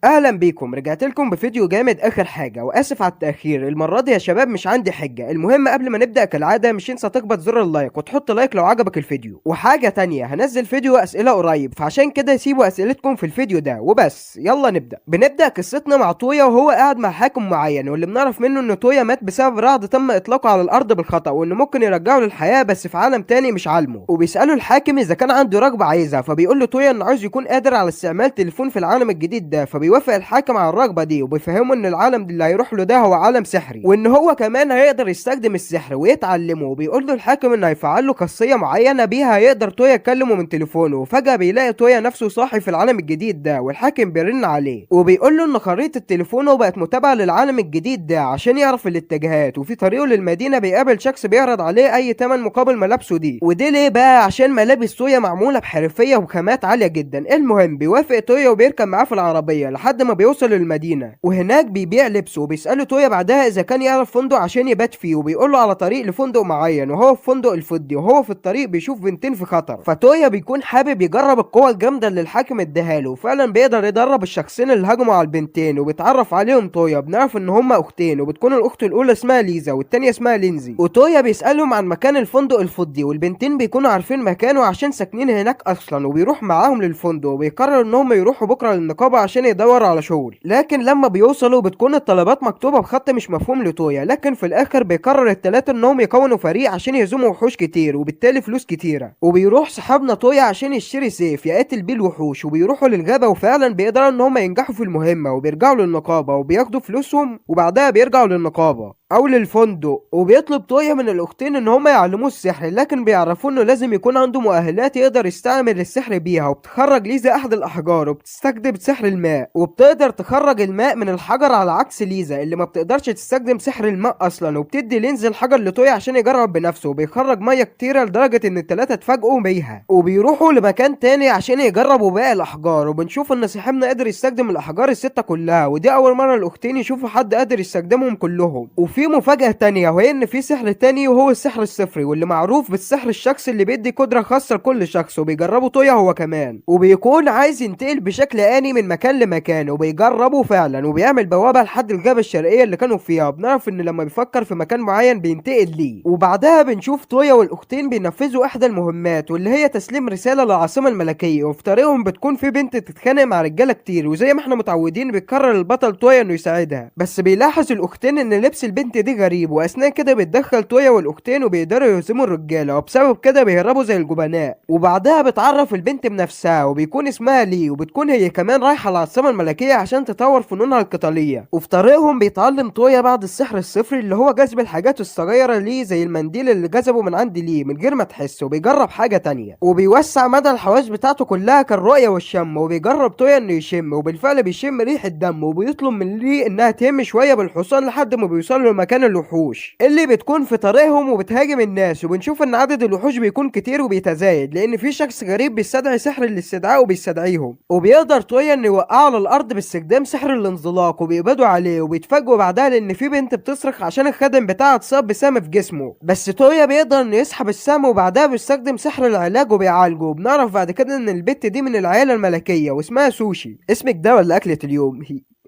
اهلا بيكم، رجعت لكم بفيديو جامد اخر حاجه، واسف على التاخير. المره دي يا شباب مش عندي حجه. المهم قبل ما نبدا كالعاده مش تنسى تخبط زر اللايك وتحط لايك لو عجبك الفيديو. وحاجه تانية، هنزل فيديو اسئله قريب، فعشان كده سيبوا اسئلتكم في الفيديو ده وبس. يلا بنبدا قصتنا مع تويا وهو قاعد مع حاكم معين، واللي بنعرف منه ان تويا مات بسبب رعد تم اطلاقه على الارض بالخطا، وانه ممكن يرجعه للحياه بس في عالم تاني مش عالمه. وبيساله الحاكم اذا كان عنده رغبه عايزها، فبيقول له تويا انه عاوز يكون قادر على استعمال تليفون في العالم الجديد ده. فبيوافق الحاكم على الرغبه دي، وبيفهمه ان العالم اللي هيروح له ده هو عالم سحري، وان هو كمان هيقدر يستخدم السحر ويتعلمه. وبيقول له الحاكم انه هيفعل له خاصيه معينه بيها هيقدر تويا يكلمه من تليفونه. وفجاه بيلاقي تويا نفسه صاحي في العالم الجديد ده، والحاكم بيرن عليه وبيقول له ان خريطه تليفونه بقت متابعه للعالم الجديد ده عشان يعرف الاتجاهات. وفي طريقه للمدينه بيقابل شخص بيعرض عليه اي تمن مقابل ملابسه دي. ودي ليه بقى؟ عشان ملابس تويا معموله بحرفيه وخامات عاليه جدا. المهم بيوافق تويا وبيركب معاه في العربيه لحد ما بيوصل للمدينه، وهناك بيبيع لبسه. وبيساله تويا بعدها اذا كان يعرف فندق عشان يبات فيه، وبيقول له على طريق لفندق معين، وهو في فندق الفضي. وهو في الطريق بيشوف بنتين في خطر، فتويا بيكون حابب يجرب القوه الجامده اللي الحاكم اداها له. وفعلا بيقدر يدرب الشخصين اللي هجموا على البنتين، وبيتعرف عليهم تويا. بنعرف ان هما اختين، وبتكون الاخت الاولى اسمها ليزا والتانيه اسمها لينزي. وتويا بيسالهم عن مكان الفندق الفضي، والبنتين بيكونوا عارفين مكانه عشان ساكنين هناك اصلا. وبيروح معاهم للفندق، وبيقرر ان هم يروحوا بكره للنقابه عشان يدوروا على شغل. لكن لما بيوصلوا بتكون الطلبات مكتوبه بخط مش مفهوم لتويا. لكن في الاخر بيقرر الثلاثه انهم يكونوا فريق عشان يهزموا وحوش كتير، وبالتالي فلوس كتيره. وبيروح صاحبنا تويا عشان يشتري سيف يقاتل بيه الوحوش. وبيروحوا للغابه، وفعلا بيقدروا ان هم ينجحوا في المهمه، وبيرجعوا للنقابه وبياخدوا فلوسهم. وبعدها بيرجعوا للنقابه او للفندق، وبيطلب تويا من الاختين ان هما يعلموه السحر. لكن بيعرفوا انه لازم يكون عنده مؤهلات يقدر يستعمل السحر بيها. وبتخرج ليزا احد الاحجار، وبتستخدم سحر الماء، وبتقدر تخرج الماء من الحجر، على عكس ليزا اللي ما بتقدرش تستخدم سحر الماء اصلا. وبتدي لينز الحجر لتويا عشان يجرب بنفسه، وبيخرج ميه كتيره لدرجه ان التلاته اتفاجئوا بيها. وبيروحوا لمكان تاني عشان يجربوا باقي الاحجار، وبنشوف ان صاحبنا قدر يستخدم الاحجار السته كلها. ودي اول مره الاختين يشوفوا حد قادر يستخدمهم كلهم. وفي مفاجأة تانية، وهي ان في سحر تاني وهو السحر الصفري، واللي معروف بالسحر الشخصي اللي بيدي قدرة خاصة لكل شخص. وبيجربه تويا هو كمان، وبيكون عايز ينتقل بشكل آني من مكان لمكان. وبيجربه فعلا، وبيعمل بوابة لحد الغابة الشرقية اللي كانوا فيها. بنعرف ان لما بيفكر في مكان معين بينتقل ليه. وبعدها بنشوف تويا والاختين بينفذوا احدى المهمات، واللي هي تسليم رسالة للعاصمة الملكية. وفي طريقهم بتكون في بنت تتخانق مع رجالة كتير، وزي ما احنا متعودين بيقرر البطل تويا انه يساعدها. بس بيلاحظ الاختين ان لبس البنت دي غريب، واثناء كده بيتدخل تويا والاختين وبيقدروا يهزموا الرجاله، وبسبب كده بيهربوا زي الجبناء. وبعدها بتعرف البنت بنفسها، وبيكون اسمها لي، وبتكون هي كمان رايحه العاصمه الملكيه عشان تطور فنونها القتاليه. وفي طريقهم بيتعلم تويا بعض السحر الصفري، اللي هو جذب الحاجات الصغيره ليه، زي المنديل اللي جذبه من عند لي من غير ما تحس. وبيجرب حاجه تانية، وبيوسع مدى الحواس بتاعته كلها كالرؤيه والشم. وبيجرب تويا انه يشم، وبالفعل بيشم ريحه دم. وبيطلب من لي انها تهم شويه بالحصان لحد ما بيوصلوا لمكان الوحوش اللي بتكون في طريقهم وبتهاجم الناس. وبنشوف ان عدد الوحوش بيكون كتير وبيتزايد، لان في شخص غريب بيستدعي سحر الاستدعاء وبيستدعيهم. وبيقدر تويا انه يوقعه على الارض باستخدام سحر الانزلاق، وبيقبضوا عليه. وبيتفاجئوا بعدها لان في بنت بتصرخ عشان الخادم بتاعها اتصاب بسام في جسمه. بس تويا بيقدر انه يسحب السم، وبعدها بيستخدم سحر العلاج وبيعالجه. وبنعرف بعد كده ان البت دي من العيله الملكيه واسمها سوشي. اسمك ده ولا اكله اليوم؟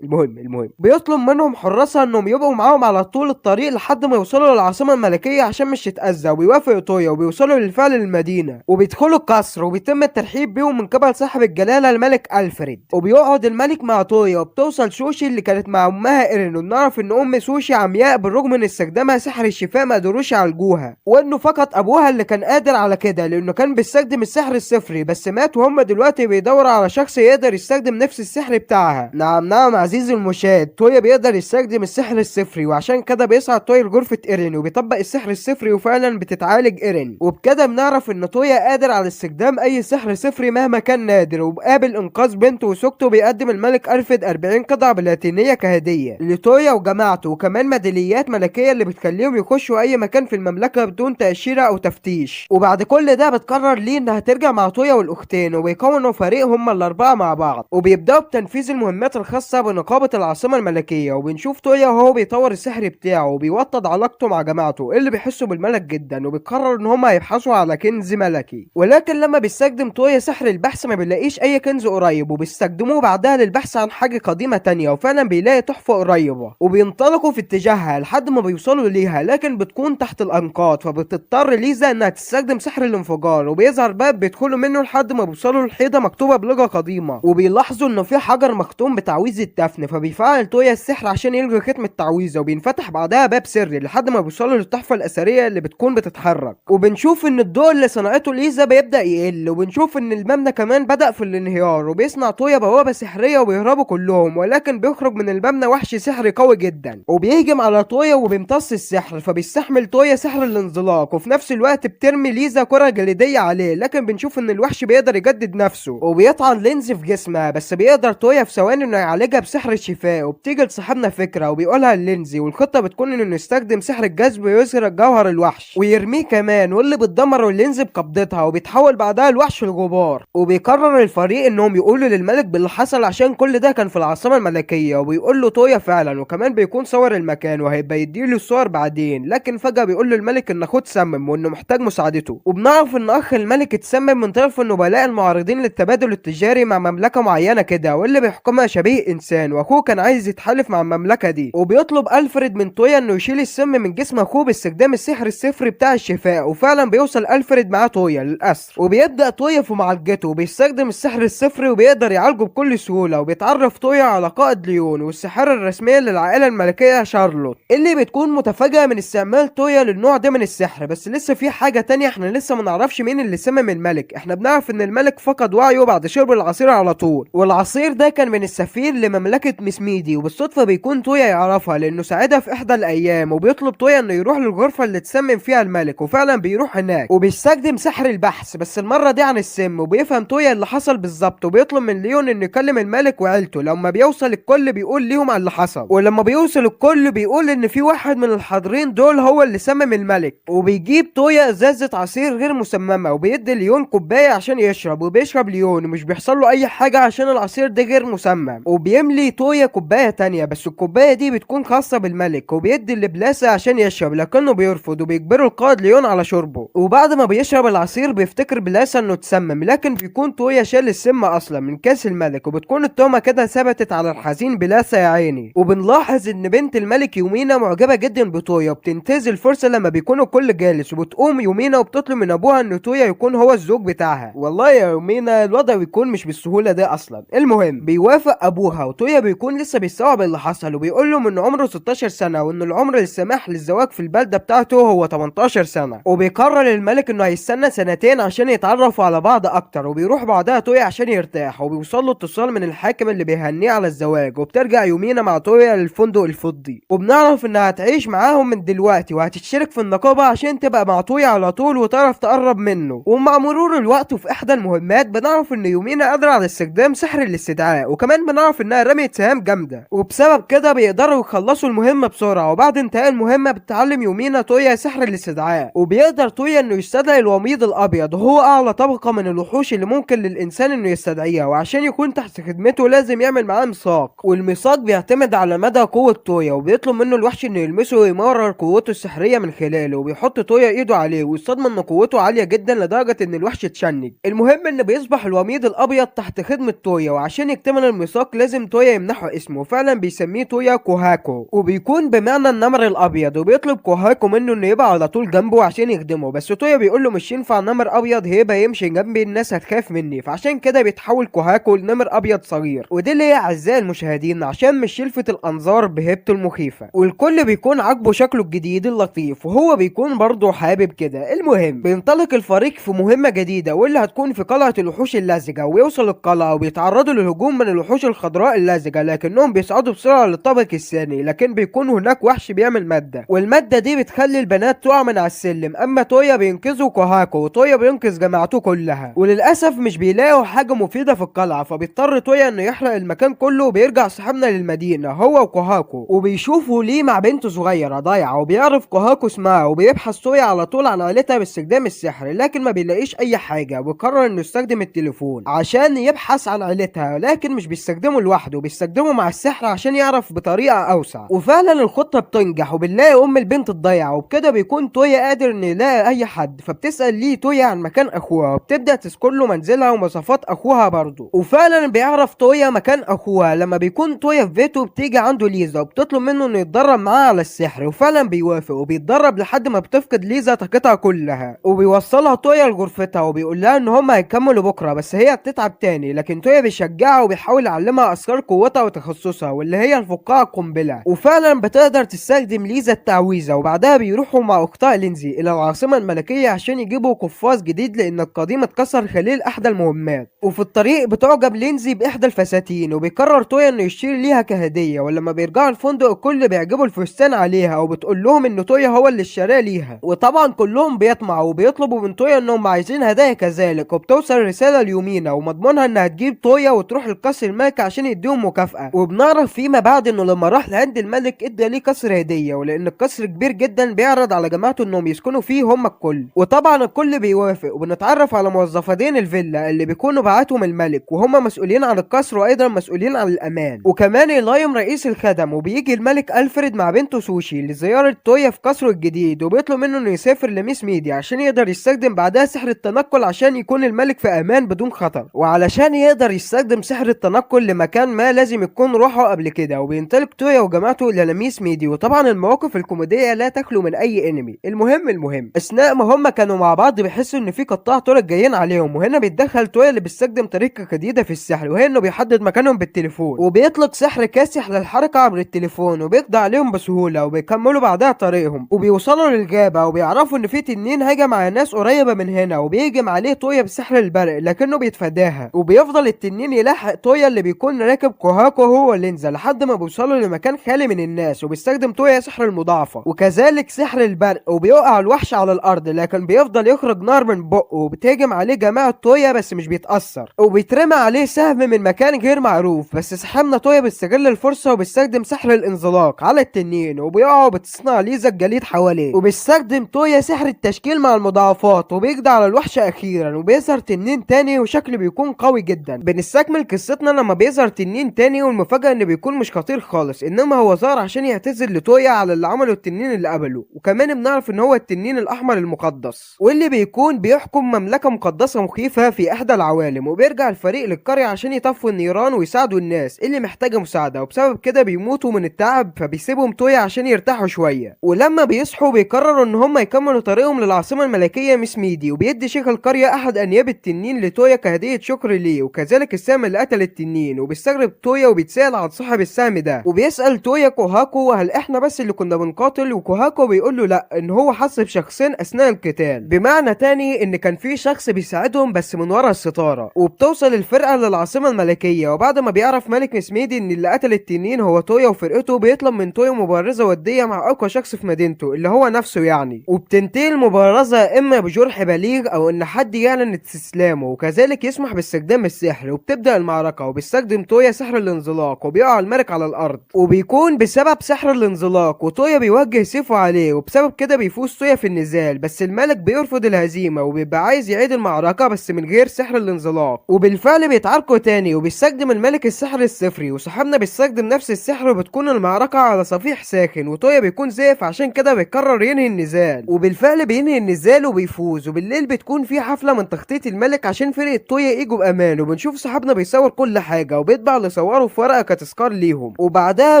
المهم بيطلب منهم حراسة انهم يبقوا معاهم على طول الطريق لحد ما يوصلوا للعاصمة الملكية عشان مش يتأذى. وبيوافق تويا، وبيوصلوا بالفعل للمدينة، وبيدخلوا القصر، وبيتم الترحيب بيهم من قبل صاحب الجلالة الملك ألفريد. وبيقعد الملك مع تويا، وبتوصل سوشي اللي كانت مع امها ايرين. ونعرف ان ام سوشي عمياء، بالرغم من استخدامها سحر الشفاء ما قدروش يعالجوها، وانه فقط ابوها اللي كان قادر على كده، لانه كان بيستخدم السحر الصفري بس مات. وهم دلوقتي بيدوروا على شخص يقدر يستخدم نفس السحر بتاعها. نعم عزيزي المشاهد، تويا بيقدر يستخدم السحر الصفري، وعشان كده بيصعد تويا لغرفة ايرين وبيطبق السحر الصفري، وفعلا بتتعالج ايرين. وبكده بنعرف ان تويا قادر على استخدام اي سحر صفري مهما كان نادر. وبقابل انقاذ بنته وزوجته، بيقدم الملك ألفريد 40 قطعة بلاتينية كهدية لتويا وجماعته، وكمان ميداليات ملكية اللي بتخليهم يخشوا اي مكان في المملكة بدون تأشيرة او تفتيش. وبعد كل ده بتقرر ليه انها ترجع مع تويا والاختين، وبيكونوا فريق هما الاربعة مع بعض، وبيبدأوا بتنفيذ المهمات الخاصة نقابة العاصمة الملكية، وبنشوف تويا وهو بيطور السحر بتاعه وبيوطد علاقته مع جماعته اللي بيحسوا بالملك جدا، وبيقرر ان هما يبحثوا على كنز ملكي. ولكن لما بيستخدم تويا سحر البحث ما بيلاقيش اي كنز قريب، وبيستخدموه بعدها للبحث عن حاجة قديمة تانية، وفعلا بيلاقي تحفة قريبة وبينطلقوا في اتجاهها لحد ما بيوصلوا ليها، لكن بتكون تحت الانقاض، فبتضطر ليزا انها تستخدم سحر الانفجار، وبيظهر باب بيدخلوا منه لحد ما بيوصلوا لحيطة مكتوبة بلغة قديمة، وبيلاحظوا انه في حجر مختوم بتعويذ الدفن، فبيفعل تويا السحر عشان يلغي ختم التعويذة، وبينفتح بعدها باب سري لحد ما بيوصلوا للتحفة الأثرية اللي بتكون بتتحرك. وبنشوف ان الضوء اللي صنعته ليزا بيبدأ يقل، وبنشوف ان المبنى كمان بدأ في الانهيار، وبيصنع تويا بوابة سحرية وبيهربوا كلهم، ولكن بيخرج من المبنى وحش سحري قوي جدا وبيهجم على تويا وبيمتص السحر، فبيستحمل تويا سحر الانزلاق، وفي نفس الوقت بترمي ليزا كرة جليدية عليه، لكن بنشوف ان الوحش بيقدر يجدد نفسه وبيطعن لينز في جسمها، بس بيقدر تويا في ثواني انه يعالجها بسحر الشفاء. وبتيجي لصاحبنا فكرة وبيقولها للينزي، والخطة بتكون انه يستخدم سحر الجذب ويظهر الجوهر الوحش ويرميه كمان، واللي بتدمر اللينز بقبضتها، وبيتحول بعدها الوحش لغبار. وبيقرر الفريق انهم يقولوا للملك باللي حصل عشان كل ده كان في العاصمة الملكية، وبيقول له تويا فعلا، وكمان بيكون صور المكان وهيبقى يديله الصور بعدين، لكن فجأة بيقول للملك ان اخوه اتسمم وانه محتاج مساعدته. وبنعرف ان اخ الملك اتسمم من طرف النبلاء المعارضين للتبادل التجاري مع مملكة معينة كده، واللي بيحكمها شبيه انسان، واخوه كان عايز يتحالف مع المملكة دي. وبيطلب الفريد من تويا انه يشيل السم من جسم اخوه باستخدام السحر الصفري بتاع الشفاء، وفعلا بيوصل الفريد مع تويا للقصر، وبيبدأ تويا في معالجته وبيستخدم السحر الصفري وبيقدر يعالجه بكل سهولة. وبيتعرف تويا على قائد ليون والساحرة الرسمية للعائلة الملكية شارلوت، اللي بتكون متفاجئة من استعمال تويا للنوع ده من السحر. بس لسه في حاجة تانية، احنا لسه ما نعرفش مين اللي سمم الملك. احنا بنعرف ان الملك فقد وعيه بعد شرب العصير على طول، والعصير ده كان من السفير لمملكة مسميدي، وبالصدفة بيكون تويا يعرفها لانه ساعدها في احدى الايام، وبيطلب تويا انه يروح للغرفة اللي اتسمم فيها الملك، وفعلا بيروح هناك وبيستخدم سحر البحث بس المرة دي عن السم، وبيفهم تويا اللي حصل بالظبط، وبيطلب من ليون انه يكلم الملك وعيلته. لما بيوصل الكل بيقول ليهم على اللي حصل، ولما بيوصل الكل بيقول ان في واحد من الحاضرين دول هو اللي سمم الملك. وبيجيب تويا ازازة عصير غير مسممة وبيدي ليون كوباية عشان يشرب، وبيشرب ليون ومش بيحصل له اي حاجة عشان العصير ده غير مسمم. وبيملي تويا كوباية تانية بس الكوباية دي بتكون خاصة بالملك، وبيدي لبلاسة عشان يشرب لكنه بيرفض، وبيجبره القائد ليون على شربه. وبعد ما بيشرب العصير بيفتكر بلاسة انه اتسمم، لكن بيكون تويا شال السم اصلا من كاس الملك، وبتكون التهمة كده ثبتت على الحزين بلاسة يا عيني. وبنلاحظ ان بنت الملك يومينا معجبة جدا بتويا، وبتنتهز الفرصة لما بيكون الكل جالس، وبتقوم يومينا وبتطلب من ابوها ان تويا يكون هو الزوج بتاعها. والله يا يومينا الوضع بيكون مش بالسهولة ده اصلا. المهم بيوافق ابوها، وتويا بيكون لسه بيستوعب اللي حصل، وبيقول له ان عمره 16 سنة وان العمر السماح للزواج في البلدة بتاعته هو 18 سنة. وبيقرر الملك انه هيستنى سنتين عشان يتعرفوا على بعض اكتر، وبيروح بعدها تويا عشان يرتاح، وبيوصل له اتصال من الحاكم اللي بيهنيه على الزواج، وبترجع يومينا مع تويا للفندق الفضي، وبنعرف انها هتعيش معاهم من دلوقتي وهتشترك في النقابة عشان تبقى مع تويا على طول وتعرف تقرب منه. ومع مرور الوقت وفي احدى المهمات بنعرف ان يومينا قادرة على استخدام سحر الاستدعاء، وكمان بنعرف انها رميت سهام جامدة، وبسبب كده بيقدروا يخلصوا المهمة بسرعة. وبعد انتهاء المهمة بتتعلم يومينا تويا سحر الاستدعاء، وبيقدر تويا انه يستدعي الوميض الابيض، وهو اعلى طبقة من الوحوش اللي ممكن للانسان انه يستدعيها، وعشان يكون تحت خدمته لازم يعمل معاه ميثاق، والميثاق بيعتمد على مدى قوة تويا، وبيطلب منه الوحش انه يلمسه ويمرر قوته السحرية من خلاله، وبيحط تويا ايده عليه ويصدم ان قوته عالية جدا لدرجة ان الوحش اتشنج. المهم ان بيصبح الوميض الابيض تحت خدمة تويا، وعشان يكتمل الميثاق لازم تويا يمنحه اسمه، وفعلا بيسميه تويا كوهاكو، وبيكون بمعنى النمر الابيض، وبيطلب كوهاكو منه انه يبقى على طول جنبه عشان يخدمه، بس تويا بيقول له مش ينفع نمر ابيض هيبقى يمشي جنبي الناس هتخاف مني، فعشان كده بيتحول كوهاكو لنمر ابيض صغير. ودي اللي هي اعزائي المشاهدين عشان مش يلفت الانظار بهيبته المخيفة، والكل بيكون عاجبه شكله الجديد اللطيف، وهو بيكون برضه حابب كده. المهم بينطلق الفريق في مهمة جديدة واللي هتكون في قلعة الوحوش اللزجة، ويوصل القلعة وبيتعرضوا للهجوم من الوحوش الخضراء اللزجة، لكنهم بيصعدوا بسرعة للطابق الثاني، لكن بيكون هناك وحش بيعمل مادة، والمادة دي بتخلي البنات تقع من على السلم، اما تويا بينقذوا كوهاكو، وتويا بينقذ جماعته كلها، وللاسف مش بيلاقوا حاجة مفيدة في القلعة، فبيضطر تويا انه يحرق المكان كله، وبيرجع صاحبنا للمدينة هو وكوهاكو، وبيشوفوا ليه مع بنت صغيرة ضايعة، وبيعرف كوهاكو اسمها، وبيبحث تويا على طول عن عائلتها باستخدام السحر، لكن ما بيلاقيش اي حاجة، وبيقرر انه يستخدم التليفون عشان يبحث عن عائلتها، لكن مش بيستخدمه لوحده، بيستخدمه مع السحر عشان يعرف بطريقة أوسع. وفعلا الخطة بتنجح وبنلاقي أم البنت تضيع، وبكده بيكون تويا قادر إنه يلاقي أي حد، فبتسأل ليه تويا عن مكان أخوها وبتبدأ تذكر له منزلها ومواصفات أخوها برضه. وفعلا بيعرف تويا مكان أخوها. لما بيكون تويا في بيته بتيجي عنده ليزا وبتطلب منه إنه يتدرب معاها على السحر، وفعلا بيوافق وبيتدرب لحد ما بتفقد ليزا طاقتها كلها. وبيوصلها تويا لغرفتها وبيقول لها إن هما هيكملوا بكرة، بس هي بتتعب تاني، لكن تويا بيشجعها وبيحاول يعلمها أسرار قوتها وتخصصها واللي هي الفقاعة القنبلة. وفعلا بتقدر تستخدم ليزا التعويذة. وبعدها بيروحوا مع أختها لينزي إلى العاصمة الملكية عشان يجيبوا قفاز جديد لأن القديم اتكسر خلال إحدى المهمات. وفي الطريق بتعجب لينزي بإحدى الفساتين وبيقرر تويا إنه يشتري ليها كهدية. ولما بيرجعوا الفندق الكل بيعجبوا الفستان عليها وبتقول لهم إن تويا هو اللي اشتراه ليها. وطبعا كلهم بيطمعوا وبيطلبوا من تويا إنهم عايزين هدايا كذلك. وبتوصل رسالة ليومينا ومضمونها إنها تجيب تويا وتروح للقصر الملكي عشان يديهم مكافأة. وبنعرف فيما بعد إنه لما راح لعند الملك ادى ليه قصر هدية، ولأن القصر كبير جدا بيعرض على جماعته إنهم يسكنوا فيه هم الكل. وطبعا الكل بيوافق وبنتعرف على موظفتين الفيلا اللي بيكونوا بعتهم الملك، وهم مسؤولين عن القصر وايضا مسؤولين عن الامان. وكمان إيلايم رئيس الخدم. وبيجي الملك ألفريد مع بنته سوشي لزيارة تويا في قصره الجديد، وبيطلب منه انه يسافر لميس ميدي عشان يقدر يستخدم بعدها سحر التنقل عشان يكون الملك في امان بدون خطر. وعلشان يقدر يستخدم سحر التنقل لمكان ما لازم يكون روحه قبل كده. وبينطلق تويا وجماعته الى لميس ميدي. وطبعا المواقف الكوميدية لا تخلو من اي انمي. المهم اثناء ما هم كانوا مع بعض بيحسوا ان في قطاع طرق جايين عليهم، وهنا بيتدخل تويا اللي بيستخدم طريقة جديدة في السحر، وهي انه بيحدد مكانهم بالتليفون وبيطلق سحر كاسح للحركة عبر التليفون وبيقضي عليهم بسهولة. وبيكملوا بعدها طريقهم وبيوصلوا للغابة وبيعرفوا ان في تنين هجم على ناس قريبة من هنا، وبيهجم عليه تويا بسحر البرق لكنه بيتفاداها. وبيفضل التنين يلاحق تويا اللي بيكون راكب كوهاكو هو لينزا لحد ما بيوصلوا لمكان خالي من الناس. وبيستخدم تويا سحر المضاعفة وكذلك سحر البرق، وبيوقع الوحش على الارض لكن بيفضل يخرج نار من بقه. وبتهجم عليه جماعة تويا بس مش بيتأثر، وبيترمى عليه سهم من مكان غير معروف. بس صاحبنا تويا بيستغل الفرصة وبيستخدم سحر الانزلاق على التنين وبيقع وبتصنع ليزا الجليد حواليه. وبيستخدم تويا سحر التشكيل مع المضاعفات وبيقضي على الوحش اخيرا. وبيظهر تنين تاني وشكله بيكون قوي جدا. بنستكمل قصتنا لما بيظهر تنين تاني، والمفاجأة ان بيكون مش خطير خالص، انما هو ظهر عشان يعتذر لتويا على اللي عمله التنين اللي قبله. وكمان بنعرف ان هو التنين الاحمر المقدس واللي بيكون بيحكم مملكة مقدسة مخيفة في احدى العوالم. وبيرجع الفريق للقرية عشان يطفوا النيران ويساعدوا الناس اللي محتاجة مساعدة، وبسبب كده بيموتوا من التعب فبيسيبهم تويا عشان يرتاحوا شوية. ولما بيصحوا بيقرروا ان هم يكملوا طريقهم للعاصمة الملكية ميس ميدي. وبيدي شيخ القرية احد انياب التنين لتويا كهدية شكر ليه، وكذلك السهم اللي قتل التنين. وبيستغرب تويا وبيتسأل عن صاحب السهم ده، وبيسأل تويا كوهاكو هل احنا بس اللي كنا بنقاتل. وكوهاكو بيقول له لا، ان هو حس بشخصين اثناء القتال، بمعنى تاني ان كان في شخص بيساعدهم بس من ورا الستارة. وبتوصل الفرقة للعاصمة الملكية، وبعد ما بيعرف ملك ميس ميدي ان اللي قتل التنين هو تويا وفرقته، بيطلب من تويا مبارزة ودية مع اقوى شخص في مدينته اللي هو نفسه يعني. وبتنتهي المبارزة اما بجرح بليغ او ان حد يعلن استسلامه، وكذلك يسمح باستخدام السحر. وبتبدأ المعركة وبيستخدم تويا سحر الانزلاق وبيقع الملك على الارض، وبيكون بسبب سحر الانزلاق وتويا بيوجه سيفه عليه، وبسبب كده بيفوز تويا في النزال. بس الملك بيرفض الهزيمة وبيبقى عايز يعيد المعركة بس من غير سحر الانزلاق. وبالفعل بيتعاركوا تاني وبيستخدم الملك السحر الصفري، وصاحبنا بيستخدم نفس السحر، وبتكون المعركة على صفيح ساخن وتويا بيكون زيف عشان كده بيقرر ينهي النزال. وبالفعل بينهي النزال وبيفوز. وبالليل بتكون في حفلة من تخطيط الملك عشان فرقة تويا يجوا بأمان، وبنشوف صاحبنا بيصور كل حاجة وبيطبع اللي صوره في ورقة كتذكار ليهم. وبعدها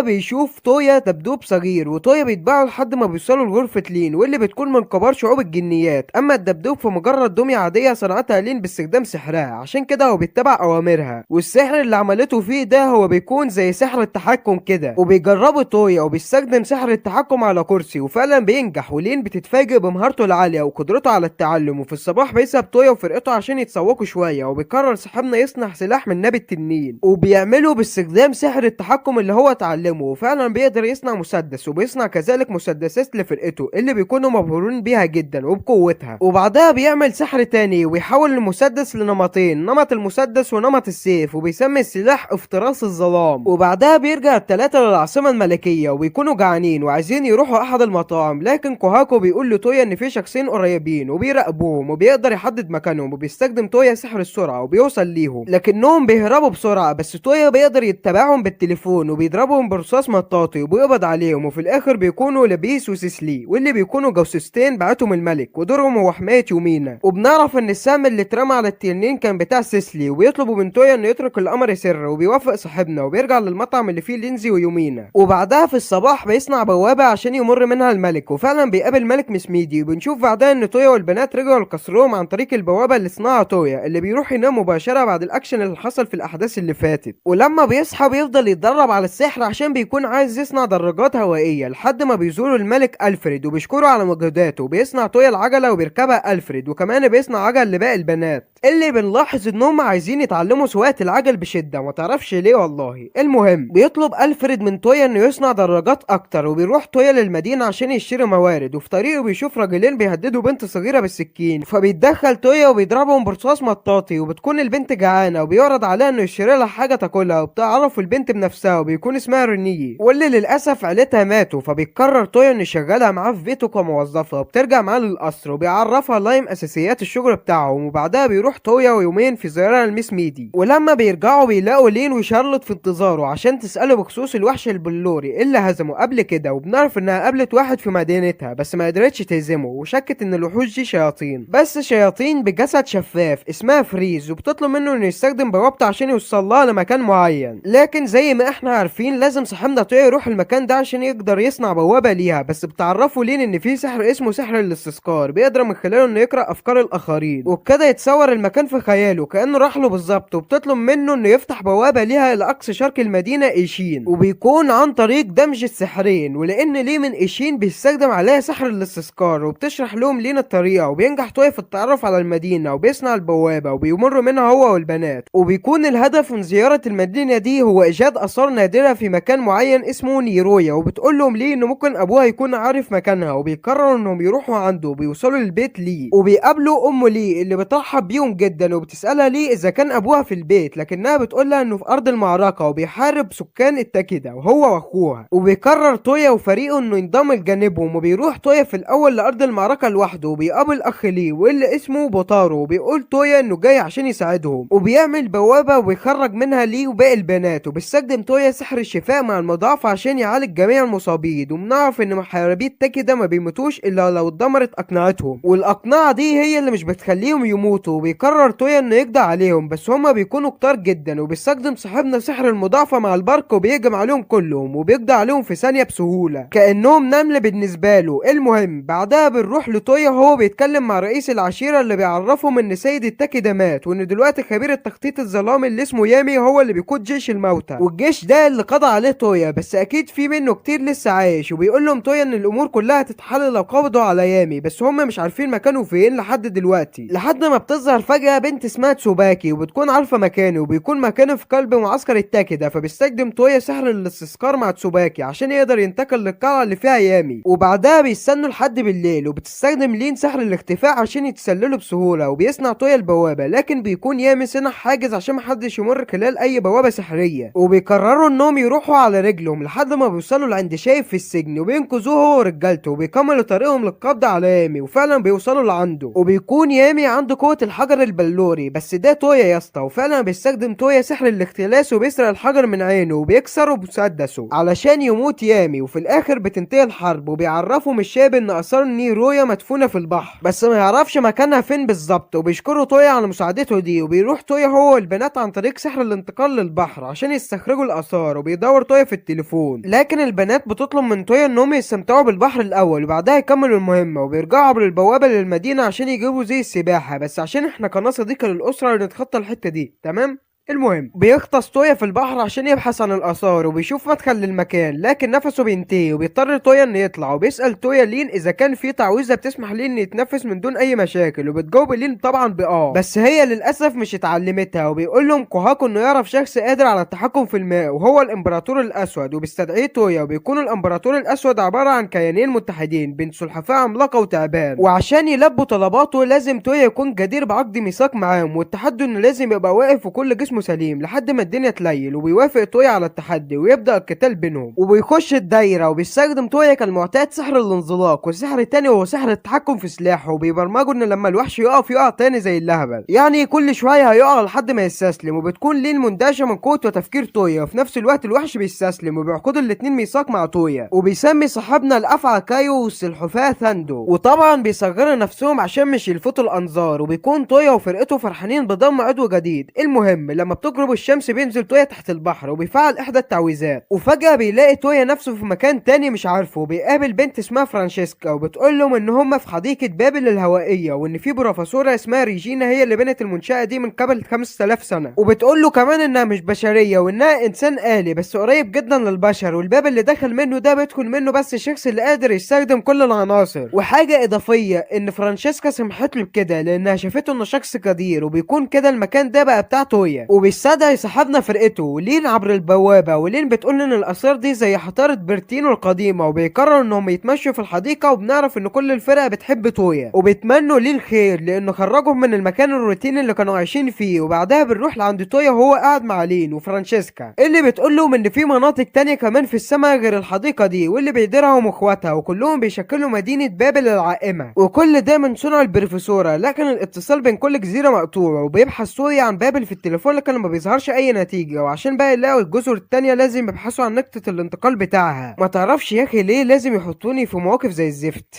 بيشوف تويا دبدوب صغير، وتويا بيتبعوا لحد ما بيوصلوا لغرفة لين واللي بتكون من كبار شعوب الجنيات. اما الدبدوب فمجرد دمية عادية صنعتها لين باستخدام سحرها، عشان كده هو بيتبع اوامرها. والسحر اللي عملته فيه ده هو بيكون زي سحر التحكم كده. وبيجربوا تويا وبيستخدم سحر التحكم على كرسي وفعلا بينجح، ولين بتتفاجئ بمهارته العالية وقدرته على التعلم. وفي الصباح بيسحب تويا وفرقته عشان يتسوقوا شوية، وبيقرر صاحبنا يصنع سلاح من نبي التنين وبيعمله باستخدام سحر التحكم اللي هو اتعلمه. وفعلا بيقدر يصنع مسدس، وبيصنع كذلك مسدسات لفرقته اللي بيكونوا مبهورين بيها جدا وبقوتها. وبعدها بيعمل سحر تاني ويحول المسدس لنمطين، نمط المسدس ونمط السيف، وبيسمي السلاح افتراس الظلام. وبعدها بيرجع الثلاثة للعاصمة الملكية وبيكونوا جعانين وعايزين يروحوا احد المطاعم، لكن كوهاكو بيقول لتويا ان في شخصين قريبين وبيراقبوهم وبيقدر يحدد مكانهم، وبيستخدم تويا سحر السرعة وبيوصل ليهم لكنهم بيهربوا بسرعة. بس تويا بيقدر يتبعهم بالتليفون وبيضربهم برصاص مطاطي وبيقبض عليهم، وفي الاخر بيكونوا لبيس وسيسلي واللي بيكونوا جاسوستين بعتهم الملك ودورهم هو حماية يومينا. وبنعرف ان السهم اللي اترمى على التنين كان بتاع سيسلي، وبيطلبوا من تويا انه يترك القمر سر، وبيوافق صاحبنا وبيرجع للمطعم اللي فيه لينزي ويومينا. وبعدها في الصباح بيصنع بوابة عشان يمر منها الملك، وفعلا بيقابل ملك مسميدي. وبنشوف بعدها ان تويا والبنات رجعوا لقصرهم عن طريق البوابة اللي صنعها تويا، اللي بيروح ينام مباشرة بعد الاكشن اللي حصل في الاحداث اللي فاتت. ولما بيصحى بيفضل يتدرب على السحر عشان بيكون عايز يصنع دراجات هوائية، لحد ما بيزوروا الملك ألفريد وبيشكروا على مجهوداته. وبيصنع تويا العجلة وبيركبها ألفريد، وكمان بيصنع عجل لباقي البنات اللي بنلاحظ انهم عايزين يتعلموا سواقة العجل بشدة، ما تعرفش ليه والله. المهم بيطلب ألفريد من تويا انه يصنع دراجات اكتر، وبيروح تويا للمدينة عشان يشتري موارد. وفي طريقه بيشوف راجلين بيهددوا بنت صغيرة بالسكين، فبيتدخل تويا وبيضربهم برصاص مطاطي. وبتكون البنت جعانة وبيعرض عليها انه يشتري لها حاجة تاكلها، وبتعرف البنت بنفسها وبيكون اسمها رينيه، واللي للاسف عيلتها ماتوا. فبيقرر تويا انه يشغلها معاه في بيته كموظفة، وبترجع معاه للقصر وبيعرفها لايم اساسيات الشغل بتاعهم. وبعدها بيروح تويا ويومين في زيارة لميس ميدي، ولما بيرجعوا بيلاقوا لين وشارلوت في انتظاره عشان تسأله بخصوص الوحش البلوري اللي هزمه قبل كده. وبنعرف انها قابلت واحد في مدينتها بس ما قدرتش تهزمه، وشكت ان الوحوش دي شياطين، بس شياطين بجسد شفاف اسمها فريز. وبتطلب منه انه يستخدم بوابته عشان يوصل لها لمكان معين، لكن زي ما احنا عارفين لازم صاحبنا تويا يروح المكان ده عشان يقدر يصنع بوابة ليها. بس بتعرفه لين ان في سحر اسمه سحر الاستذكار بيقدر من خلاله انه يقرأ افكار الاخرين، وبكده يتصور المكان في خياله كأنه راح له بالظبط. وبتطلب منه انه يفتح بوابة ليها الى اقصى شرق المدينة ايشين، وبيكون عن طريق دمج السحرين، ولان ليه من ايشين بيستخدم عليها سحر الاستذكار. وبتشرح لهم لين الطريقة، وبينجح تويا في التعرف على المدينة وبيصنع البوابة وبيمر منها هو والبنات. وبيكون الهدف من زيارة المدينة دي هو ايجاد اثار نادرة في مكان معين اسمه نيرويا. وبتقول لهم ليه انه ممكن ابوها يكون عارف مكانها، وبيقرروا انهم يروحوا عنده وبيوصلوا للبيت ليه، وبيقابلوا ام ليه اللي بترحب بيهم جدا. وبتسألها ليه اذا كان ابوها في البيت، لكنها بتقولها انه في ارض المعركة وبيحارب سكان التاكيدا وهو واخوها. وبيقرر تويا وفريقه انه ينضم لجانبهم، وبيروح تويا في الاول لارض المعركة لوحده، وبيقابل اخ ليه واللي اسمه بوتارو، وبيقول تويا انه جاي عشان يساعدهم. وبيعمل بوابة وبيخرج منها ليه وباقي البنات، وبيستخدم تويا سحر الشفاء مع المضاعفة عشان يعالج جميع المصابين. وبنعرف ان محاربي التاكيدا ما بيموتوش الا لو اتدمرت اقنعتهم، والاقنعة دي هي اللي مش بتخليهم يموتوا. وبيقرر تويا انه يقضي عليهم بس هما بيكونوا كتار جدا، وبيستخدم صاحبنا سحر المضاعفة مع البرق وبيهجم عليهم كلهم وبيقضي عليهم في ثانية بسهولة كأنهم نمل بالنسبة له. المهم بعدها بنروح لتويا وهو بيتكلم مع رئيس العشيرة اللي بيعرفهم ان سيد التاكيدا مات، وان دلوقتي خبير التخطيط الظلامي اللي اسمه يامي هو اللي بيقود جيش الموتى، والجيش ده اللي قضى عليه تويا، بس اكيد في منه كتير لسه عايش. وبيقول لهم تويا ان الامور كلها هتتحل لو قبضوا على يامي، بس هم مش عارفين مكانه فين لحد دلوقتي، لحد ما بتظهر فجأة بنت اسمها تسوباكي وبتكون عارفة مكانه، وبيكون مكانه في قلب معسكر التاكيدا. فبيستخدم تويا سحر الاستذكار مع تسوباكي عشان يقدر ينتقل للقلعة اللي فيها يامي. وبعدها بيستنوا لحد بالليل، وبتستخدم لين سحر الاختفاء عشان يتسللوا بسهولة، وبيصنع تويا البوابة، لكن بيكون يامي صنع حاجز عشان محدش يمر خلال اي بوابة سحرية. وبيقرروا انهم يروحوا على رجلهم لحد ما بيوصلوا لعند شايف في السجن، وبينقذوه هو ورجالته، وبيكملوا طريقهم للقبض على يامي. وفعلا بيوصلوا لعنده، وبيكون يامي عنده قوة الحجر البلوري، بس ده تويا يا اسطى. وفعلا بيستخدم تويا سحر الاختلاس وبيسرق الحجر من عينه وبيكسره بمسدسه علشان يموت يامي. وفي الاخر بتنتهي الحرب، وبيعرفهم الشاب ان اثار نيرويا مدفونة في البحر بس ما يعرفش مكانها فين بالظبط. وبيشكروا تويا على مساعدته دي، وبيروح تويا هو والبنات عن طريق سحر الانتقال للبحر عشان يستخرجوا الاثار. وبيدور تويا في التليفون، لكن البنات بتطلب من تويا انهم يستمتعوا بالبحر الاول وبعدها يكملوا المهمة. وبيرجعوا عبر البوابة للمدينة عشان يجيبوا زي السباحة، بس عشان احنا قناة صديقة للأسرة نتخطى الحتة دي تمام. المهم بيغطس تويا في البحر عشان يبحث عن الآثار، وبيشوف مدخل للمكان لكن نفسه بينتهي، وبيضطر تويا انه يطلع. وبيسأل تويا لين اذا كان في تعويذة بتسمح ليه انه يتنفس من دون اي مشاكل، وبتجاوب لين طبعا بآه، بس هي للاسف مش اتعلمتها. وبيقول لهم كوهاكو انه يعرف شخص قادر على التحكم في الماء وهو الامبراطور الاسود، وبيستدعيه تويا. وبيكون الامبراطور الاسود عبارة عن كيانين متحدين بين سلحفاة عملاقة وتعبان، وعشان يلبوا طلباته لازم تويا يكون جدير بعقد ميثاق معاهم، والتحدي انه لازم يبقى واقف وكل جسمه اسمه سليم لحد ما الدنيا تليل، وبيوافق تويا على التحدي ويبدأ القتال بينهم، وبيخش الدايرة وبيستخدم تويا كالمعتاد سحر الانزلاق، والسحر التاني هو سحر التحكم في سلاحه، وبيبرمجه ان لما الوحش يقع تاني زي اللهبل، يعني كل شوية هيقع لحد ما يستسلم. وبتكون ليه المندهشة من قوة وتفكير تويا، وفي نفس الوقت الوحش بيستسلم، وبيعقدوا الاتنين ميثاق مع تويا، وبيسمي صاحبنا الافعى كايو والسلحفاة ثاندو، وطبعا بيصغروا نفسهم عشان مش يلفتوا الانظار. وبيكون تويا وفرقته فرحانين بضم عضو جديد. المهم لما بتغرب الشمس بينزل تويا تحت البحر وبيفعل احدى التعويذات، وفجأة بيلاقي تويا نفسه في مكان تاني مش عارفه، وبيقابل بنت اسمها فرانشيسكا، وبتقول لهم ان هم في حديقة بابل الهوائية، وان في بروفيسورة اسمها ريجينا هي اللي بنت المنشأة دي من قبل 5000 سنة، وبتقول له كمان انها مش بشرية وانها انسان آلي بس قريب جدا للبشر، والباب اللي دخل منه ده بيدخل منه بس الشخص اللي قادر يستخدم كل العناصر. وحاجة اضافية ان فرانشيسكا سمحت له بكده لانها شافته انه شخص قدير، وبيكون كده المكان ده بقى بتاع تويا. وبيستدعي صاحبنا فرقته لين عبر البوابة، ولين بتقول ان الآثار دي زي حضارة برتينو القديمة، وبيقرروا انهم يتمشوا في الحديقة. وبنعرف ان كل الفرقة بتحب تويا وبيتمنوا ليه الخير لانه خرجهم من المكان الروتيني اللي كانوا عايشين فيه. وبعدها بنروح لعند تويا وهو قاعد مع لين وفرانشيسكا اللي بتقول لهم ان في مناطق تانية كمان في السماء غير الحديقة دي، واللي بيديرها هم اخواتها، وكلهم بيشكلوا مدينة بابل العائمة، وكل ده من صنع البروفيسورة. لكن الاتصال بين كل جزيرة مقطوع، وبيبحث تويا عن بابل في التليفون لكن ما بيظهرش اي نتيجة. وعشان بقى يلاقوا الجزر التانية لازم يبحثوا عن نقطة الانتقال بتاعها. ما تعرفش يا اخي ليه لازم يحطوني في مواقف زي الزفت.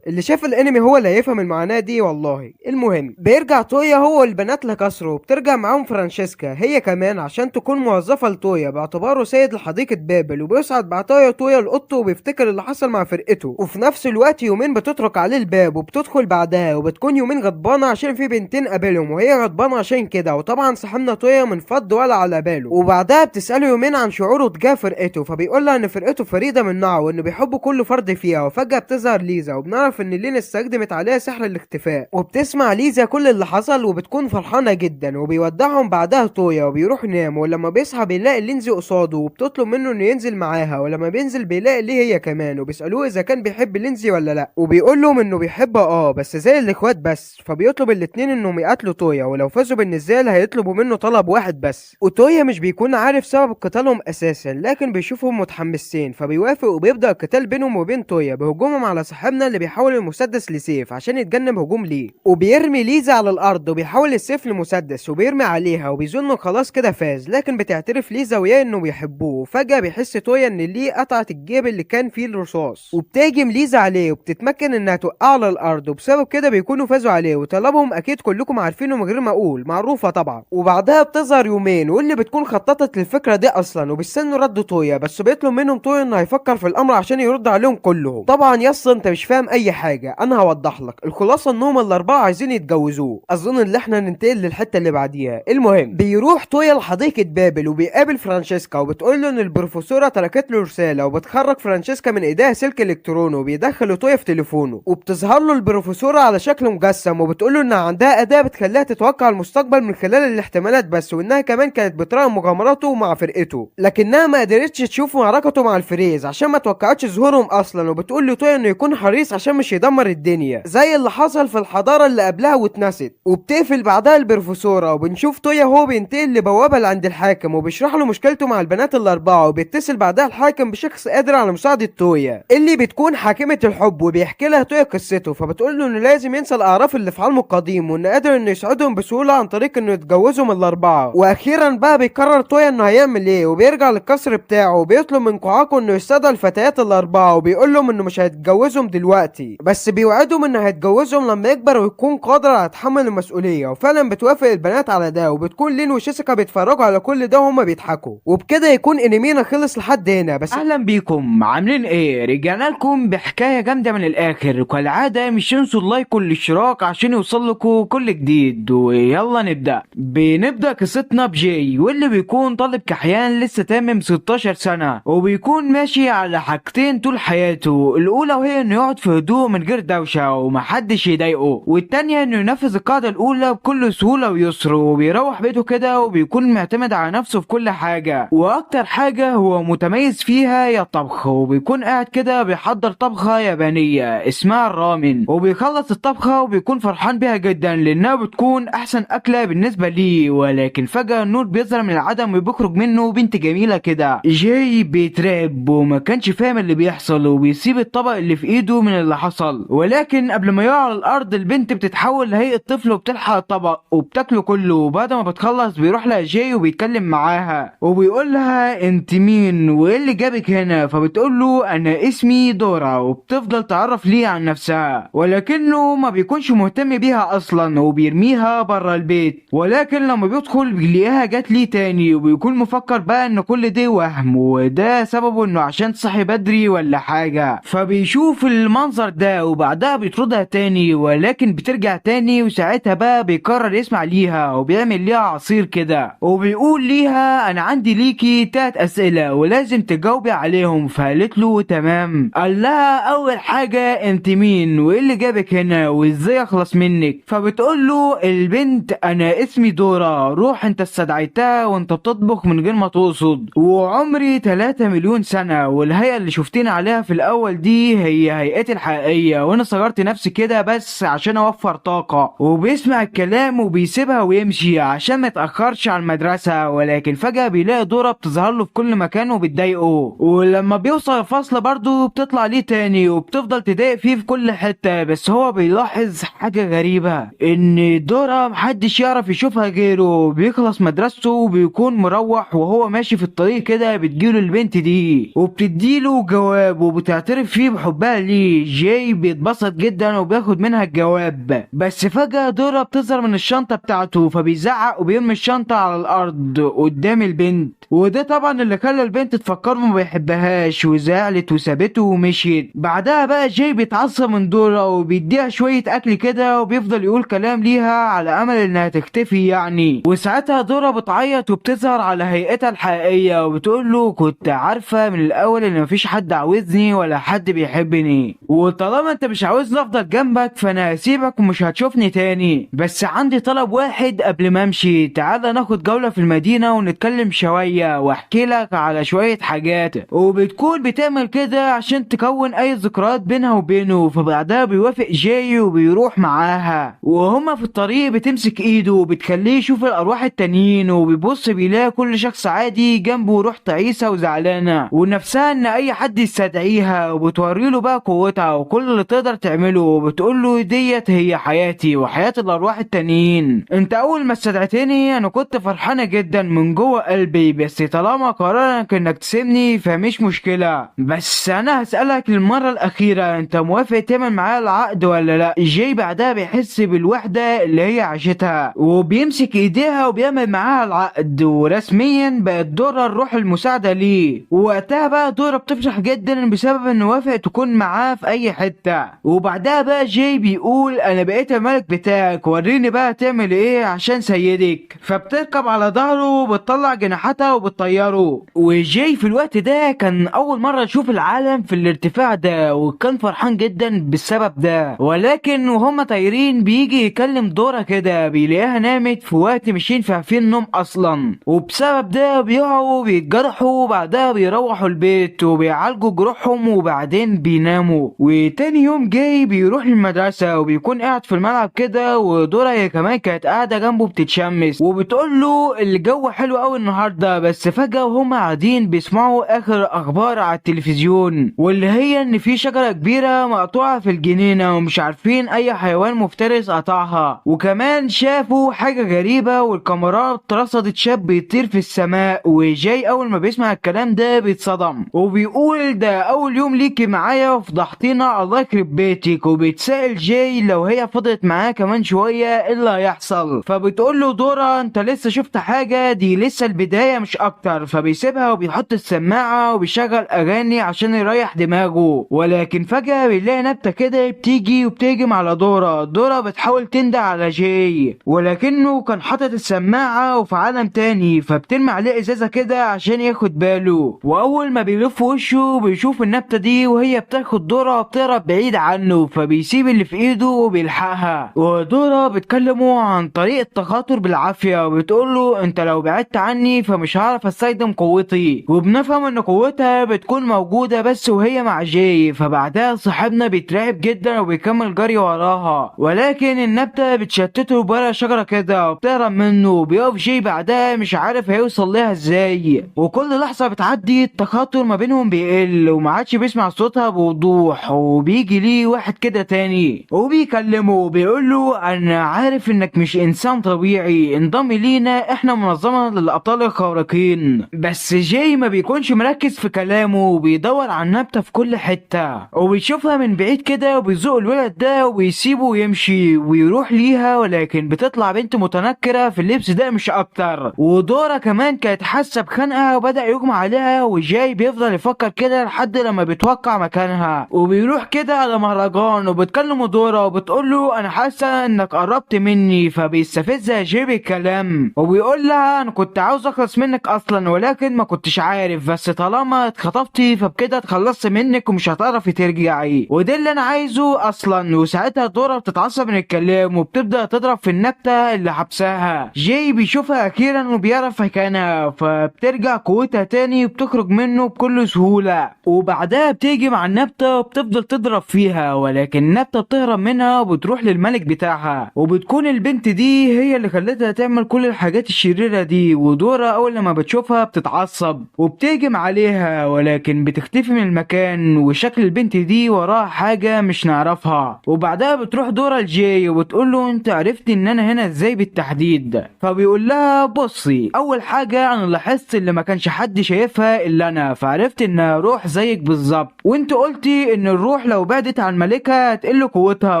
اللي شاف الانمي هو اللي هيفهم المعاناة دي والله. المهم بيرجع تويا هو والبنات لكسره، وبترجع معاهم فرانشيسكا هي كمان عشان تكون موظفة لتويا باعتباره سيد لحديقة بابل. وبيصعد بعتها تويا لأوضته وبيفتكر اللي حصل مع فرقته، وفي نفس الوقت يومين بتطرق عليه الباب وبتدخل بعدها، وبتكون يومين غضبانة عشان في بنتين قابلهم وهي غضبانة عشان كده. وطبعا صاحبنا تويا من فض ولا على باله. وبعدها بتسأله يومين عن شعوره تجاه فرقته، فبيقول لها ان فرقته فريدة من نوعه وانه بيحب كل فرد فيها. وفجأة بتظهر ليزا، وبنعرف ان لين استخدمت عليها سحر الاختفاء، وبتسمع ليزا كل اللي حصل وبتكون فرحانه جدا. وبيودعهم بعدها تويا وبيروح ينام، ولما بيصحى بيلاقي لينزي قصاده وبتطلب منه انه ينزل معاها. ولما بينزل بيلاقي ليه هي كمان، وبيسالوه اذا كان بيحب لينزي ولا لا، وبيقول لهم انه بيحبها بس زي الاخوات بس. فبيطلب الاتنين انهم يقاتلوا تويا، ولو فازوا بالنزال هيطلبوا منه طلب واحد بس. وتويا مش بيكون عارف سبب قتالهم اساسا لكن بيشوفهم متحمسين فبيوافق، وبيبدا القتال بينهم وبين تويا بهجومهم على صاحبنا اللي بيحاول المسدس لسيف عشان يتجنب هجوم ليه. وبيرمي ليزا على الارض وبيحول السيف لمسدس وبيرمي عليها، وبيظن خلاص كده فاز. لكن بتعترف ليزا وياه انه بيحبوه. وفجاه بيحس تويا ان ليه قطعت الجيب اللي كان فيه الرصاص، وبتهجم ليزا عليه وبتتمكن انها توقعه على الارض، وبسبب كده بيكونوا فازوا عليه. وطلبهم اكيد كلكم عارفينه من غير ما اقول، معروفه طبعا. وبعدها بتظهر يومين واللي بتكون خططت للفكره دي اصلا، وبيستنوا رد تويا بس بيطلب منهم تويا انه هيفكر في الامر عشان يرد عليهم كلهم. طبعا يس انت مش فاهم اي حاجه، انا هوضح لك. الخلاصه انهم الاربعه عايزين يتجوزوه. اظن ان احنا ننتقل للحته اللي بعديها. المهم بيروح تويا لحديقه بابل وبيقابل فرانشيسكا، وبتقول له ان البروفيسوره تركت له رساله، وبتخرج فرانشيسكا من ايديها سلك الكتروني وبيدخل تويا في تليفونه، وبتظهر له البروفيسوره على شكل مجسم، وبتقول له انها عندها اداه بتخليها تتوقع المستقبل من خلال الاحتمالات بس، وانها كمان كانت بتراقب مغامراته مع فرقته لكنها ما قدرتش تشوف معركته مع الفريز عشان ما توقعتش ظهورهم اصلا. وبتقول له تويا انه يكون حريص عشان مش يدمر الدنيا زي اللي حصل في الحضاره اللي قبلها واتنست. وبتقفل بعدها البروفيسوره، وبنشوف تويا هو بينتقل لبوابه لعند الحاكم وبيشرح له مشكلته مع البنات الاربعه، وبيتصل بعدها الحاكم بشخص قادر على مساعده تويا اللي بتكون حاكمه الحب، وبيحكي لها تويا قصته. فبتقول له انه لازم ينسى الاعراف اللي في عالمه القديم، وانه قادر انه يسعدهم بسهوله عن طريق انه يتجوزهم الاربعه. واخيرا بقى بيقرر تويا انه هيعمل ايه، وبيرجع للقصر بتاعه وبيطلب من قعاقه انه يستدعي الفتيات الاربعه، وبيقول لهم انه مش هيتجوزهم دلوقتي بس بيوعدهم انه هيتجوزهم لما يكبر ويكون قادر على تحمل المسؤوليه. وفعلا بتوافق البنات على ده، وبتكون لين وشيسكا بيتفرجوا على كل ده وهما بيضحكوا. وبكده يكون انمينا خلص لحد هنا. بس اهلا بيكم، عاملين ايه؟ رجعنا لكم بحكايه جامده من الاخر، وكالعاده مش تنسوا اللايك والاشتراك عشان يوصل لكم كل جديد. ويلا بنبدا قصتنا بجاي، واللي بيكون طالب كحيان لسه تامم 16 سنه، وبيكون ماشي على حاجتين طول حياته. الاولى وهي انه يقعد في هدوء بهدوء من غير دوشة ومحدش يضايقه، والتانية انه ينفذ القاعدة الاولى بكل سهولة ويسر، وبيروح بيته كده وبيكون معتمد على نفسه في كل حاجة، واكتر حاجة هو متميز فيها هي الطبخ، وبيكون قاعد كده بيحضر طبخة يابانية اسمها الرامن، وبيخلص الطبخة وبيكون فرحان بيها جدا لانها بتكون احسن اكلة بالنسبة ليه. ولكن فجأة النور بيظهر من العدم وبيخرج منه بنت جميلة كده. جاي بيترعب وما كانش فاهم اللي بيحصل، وبيسيب الطبق اللي في ايده من اللي حصل، ولكن قبل ما يقع على الارض البنت بتتحول لهيئة طفل وبتلحق الطبق وبتاكله كله، وبعد ما بتخلص بيروح لها جاي وبيتكلم معاها وبيقول لها انت مين وايه اللي جابك هنا، فبتقول له انا اسمي دورا، وبتفضل تعرف ليه عن نفسها، ولكنه ما بيكونش مهتم بيها اصلا وبيرميها بره البيت. ولكن لما بيدخل بيلاقيها جات ليه تاني، وبيكون مفكر بقى ان كل ده وهم، وده سببه انه عشان صحي بدري ولا حاجة، فبيشوف المنظر ده وبعدها بيطردها تاني، ولكن بترجع تاني، وساعتها بقى بيقرر يسمع ليها وبيعمل ليها عصير كده، وبيقول ليها انا عندي ليكي 3 اسئلة ولازم تجاوبي عليهم. فقالت له تمام. قال لها اول حاجة انت مين وايه اللي جابك هنا وازاي اخلص منك؟ فبتقول له البنت انا اسمي دورا، روح انت استدعيتها وانت بتطبخ من غير ما تقصد، وعمري 3 مليون سنة، والهيئة اللي شفتين عليها في الاول دي هي هيئتي الحقيقية، وانا صغرت نفسي كده بس عشان اوفر طاقة. وبيسمع الكلام وبيسيبها ويمشي عشان ما يتأخرش على المدرسة، ولكن فجأة بيلاقي دورا بتظهر له في كل مكان وبتضايقه، ولما بيوصل الفصل برضه بتطلع ليه تاني وبتفضل تضايق فيه في كل حتة. بس هو بيلاحظ حاجة غريبة، ان دورا محدش يعرف يشوفها غيره. بيخلص مدرسته وبيكون مروح وهو ماشي في الطريق كده بتجيله البنت دي وبتديله جواب وبتعترف فيه بحبها ليه. جاي بيتبسط جدا وبياخد منها الجواب، بس فجأة دورا بتظهر من الشنطة بتاعته فبيزعق وبيرمي الشنطة على الأرض قدام البنت، وده طبعا اللي خلى البنت تفكر ما بيحبهاش وزعلت وسابته ومشيت. بعدها بقى جاي بيتعصب من دورا وبيديها شوية أكل كده وبيفضل يقول كلام ليها على أمل إنها تختفي يعني. وساعتها دورا بتعيط وبتظهر على هيئتها الحقيقية وبتقول له كنت عارفة من الأول إن مفيش حد عاوزني ولا حد بيحبني، وطالما أنت مش عاوزني أفضل جنبك فأنا هسيبك ومش هتشوفني تاني، بس عندي طلب واحد قبل ما أمشي. تعالى ناخد جولة في المدينة ونتكلم شوية واحكي لك على شوية حاجات. وبتكون بتعمل كده عشان تكون أي ذكريات بينها وبينه. فبعدها بيوافق جاي وبيروح معاها، وهما في الطريق بتمسك ايده وبتخليه يشوف الارواح التانيين، وبيبص بيلاقي كل شخص عادي جنبه روح تعيسة وزعلانة ونفسها ان اي حد يستدعيها، وبتوريله بقى قوتها وكل اللي تقدر تعمله، وبتقوله ديت هي حياتي وحياة الارواح التانيين. انت اول ما استدعيتني انا كنت فرحانة جدا من جوه قلبي، بس طالما قررك انك تسيبني فمش مشكلة، بس انا هسألك للمرة الاخيرة انت موافق تعمل معايا العقد ولا لا؟ جاي بعدها بيحس بالوحدة اللي هي عاشتها وبيمسك ايديها وبيعمل معاها العقد، ورسميا بقت دورا الروح المساعدة ليه. ووقتها بقى دورا بتفرح جدا بسبب انه وافق تكون معاه في اي حتة. وبعدها بقى جاي بيقول انا بقيت الملك بتاعك، وريني بقى تعمل ايه عشان سيدك. فبتركب على ظهره وبتطلع جناحاتها وبتطيره. وجاي في الوقت ده كان اول مرة يشوف العالم في الارتفاع ده، وكان فرحان جدا بالسبب ده. ولكن وهما طايرين بيجي يكلم دورا كده بيلاقيها نامت في وقت مش ينفع فيه النوم اصلا، وبسبب ده بيقعوا وبيتجرحوا، وبعدها بيروحوا البيت وبيعالجوا جروحهم وبعدين بيناموا. وتاني يوم جاي بيروح المدرسة وبيكون قاعد في الملعب كده، ودورا هي كمان كانت قاعدة جنبه بتتشمس وبتقول له الجو حلو قوي النهارده. بس فجأة وهما قاعدين بيسمعوا اخر اخبار على التلفزيون، واللي هي ان في شجرة كبيرة مقطوعة في الجنينة ومش عارفين اي حيوان مفترس قطعها. وكمان شافوا حاجة غريبة والكاميرات رصدت شاب بيطير في السماء. وجاي اول ما بيسمع الكلام ده بيتصدم وبيقول ده اول يوم ليكي معايا وفضحتينا الله يخرب بيتك. وبيتسأل جاي لو هي فضلت معاه كمان شوية ايه اللي هيحصل. فبتقول له دورا انت لسه شفت حاجة، دي لسه البداية مش اكتر. فبيسيبها وبيحط السماعة وبيشغل اغاني عشان يريح دماغه. ولكن فجأة بيلاقي نبتة كده بتيجي وبتهجم على دورا. دورا بتحاول تندى على جاي ولكنه كان حاطط السماعة وفي عالم تاني، فبترمي عليه ازازة كده عشان ياخد باله. واول ما بيلف وشه بيشوف النبتة دي وهي بتاخد دورا وبتهرب بتهرب بعيد عنه، فبيسيب اللي في ايده وبيلحقها. ودورا بتكلمه عن طريق التخاطر بالعافية وبتقوله انت لو بعدت عني فمش هعرف استخدم قوتي. وبنفهم ان قوتها بتكون موجودة بس وهي مع جاي. فبعدها صاحبنا بيترعب جدا وبيكمل جري وراها، ولكن النبتة بتشتته بورا شجرة كده وبتهرب منه. وبيقف جاي بعدها مش عارف هيوصل لها ازاي. وكل لحظة بتعدي التخاطر ما بينهم بيقل وما عادش بيسمع صوتها بوضوح. وبيجي ليه واحد كده تاني وبيكلمه وبيقوله انا عارف انك مش انسان طبيعي، انضم لينا، احنا منظمة للابطال الخارقين. بس جاي ما بيكونش مركز في كلامه وبيدور على النبتة في كل حتة وبيشوفها من بعيد كده وبيزق الولد ده ويسيبه ويمشي ويروح ليها، ولكن بتطلع بنت متنكرة في اللبس ده مش اكتر. ودورا كمان كانت حاسة بخنقة وبدأ يغمى عليها، وجاي بيفضل يفكر كده لحد لما بيتوقع مكانها وبيروح كده على مهرجان. وبتكلم دورا وبتقوله انا حاسة انك قربت مني، فبيستفزها جاي بالكلام وبيقول لها انا كنت عاوز اخلص منك اصلا ولكن ما كنتش عارف، بس طالما اتخطفتي فبكده اتخلصت منك ومش هتعرفي ترجعي، وده اللي انا عايزه اصلا. وساعتها دورا بتتعصب من الكلام وبتبدأ تضرب في النبتة اللي حبسها. جاي بيشوفها اخيرا وبيعرف مكانها، فبترجع قوتها تاني وبتخرج منه بكل سهولة. وبعدها بتيجي مع النبتة وبتفضل تضرب فيها، ولكن النبتة بتهرب منها وبتروح للملك بتاعها. وبتكون البنت دي هي اللي خلتها تعمل كل الحاجات الشريرة دي. ودورا اول لما بتشوفها بتتعصب وبتهجم عليها، ولكن بتختفي من المكان وشكل البنت دي وراها حاجة مش نعرفها. وبعدها بتروح دورا لجاي وبتقوله انت عرفت ان انا هنا ازاي بالتحديد؟ فبيقول لها بصي، اول حاجة انا لاحظت اللي ما كانش حد شايفها الا انا، فعرفت انها روح زيك بالظبط، وانت قلتي ان الروح لو بعدت عن ملكها هتقل قوتها،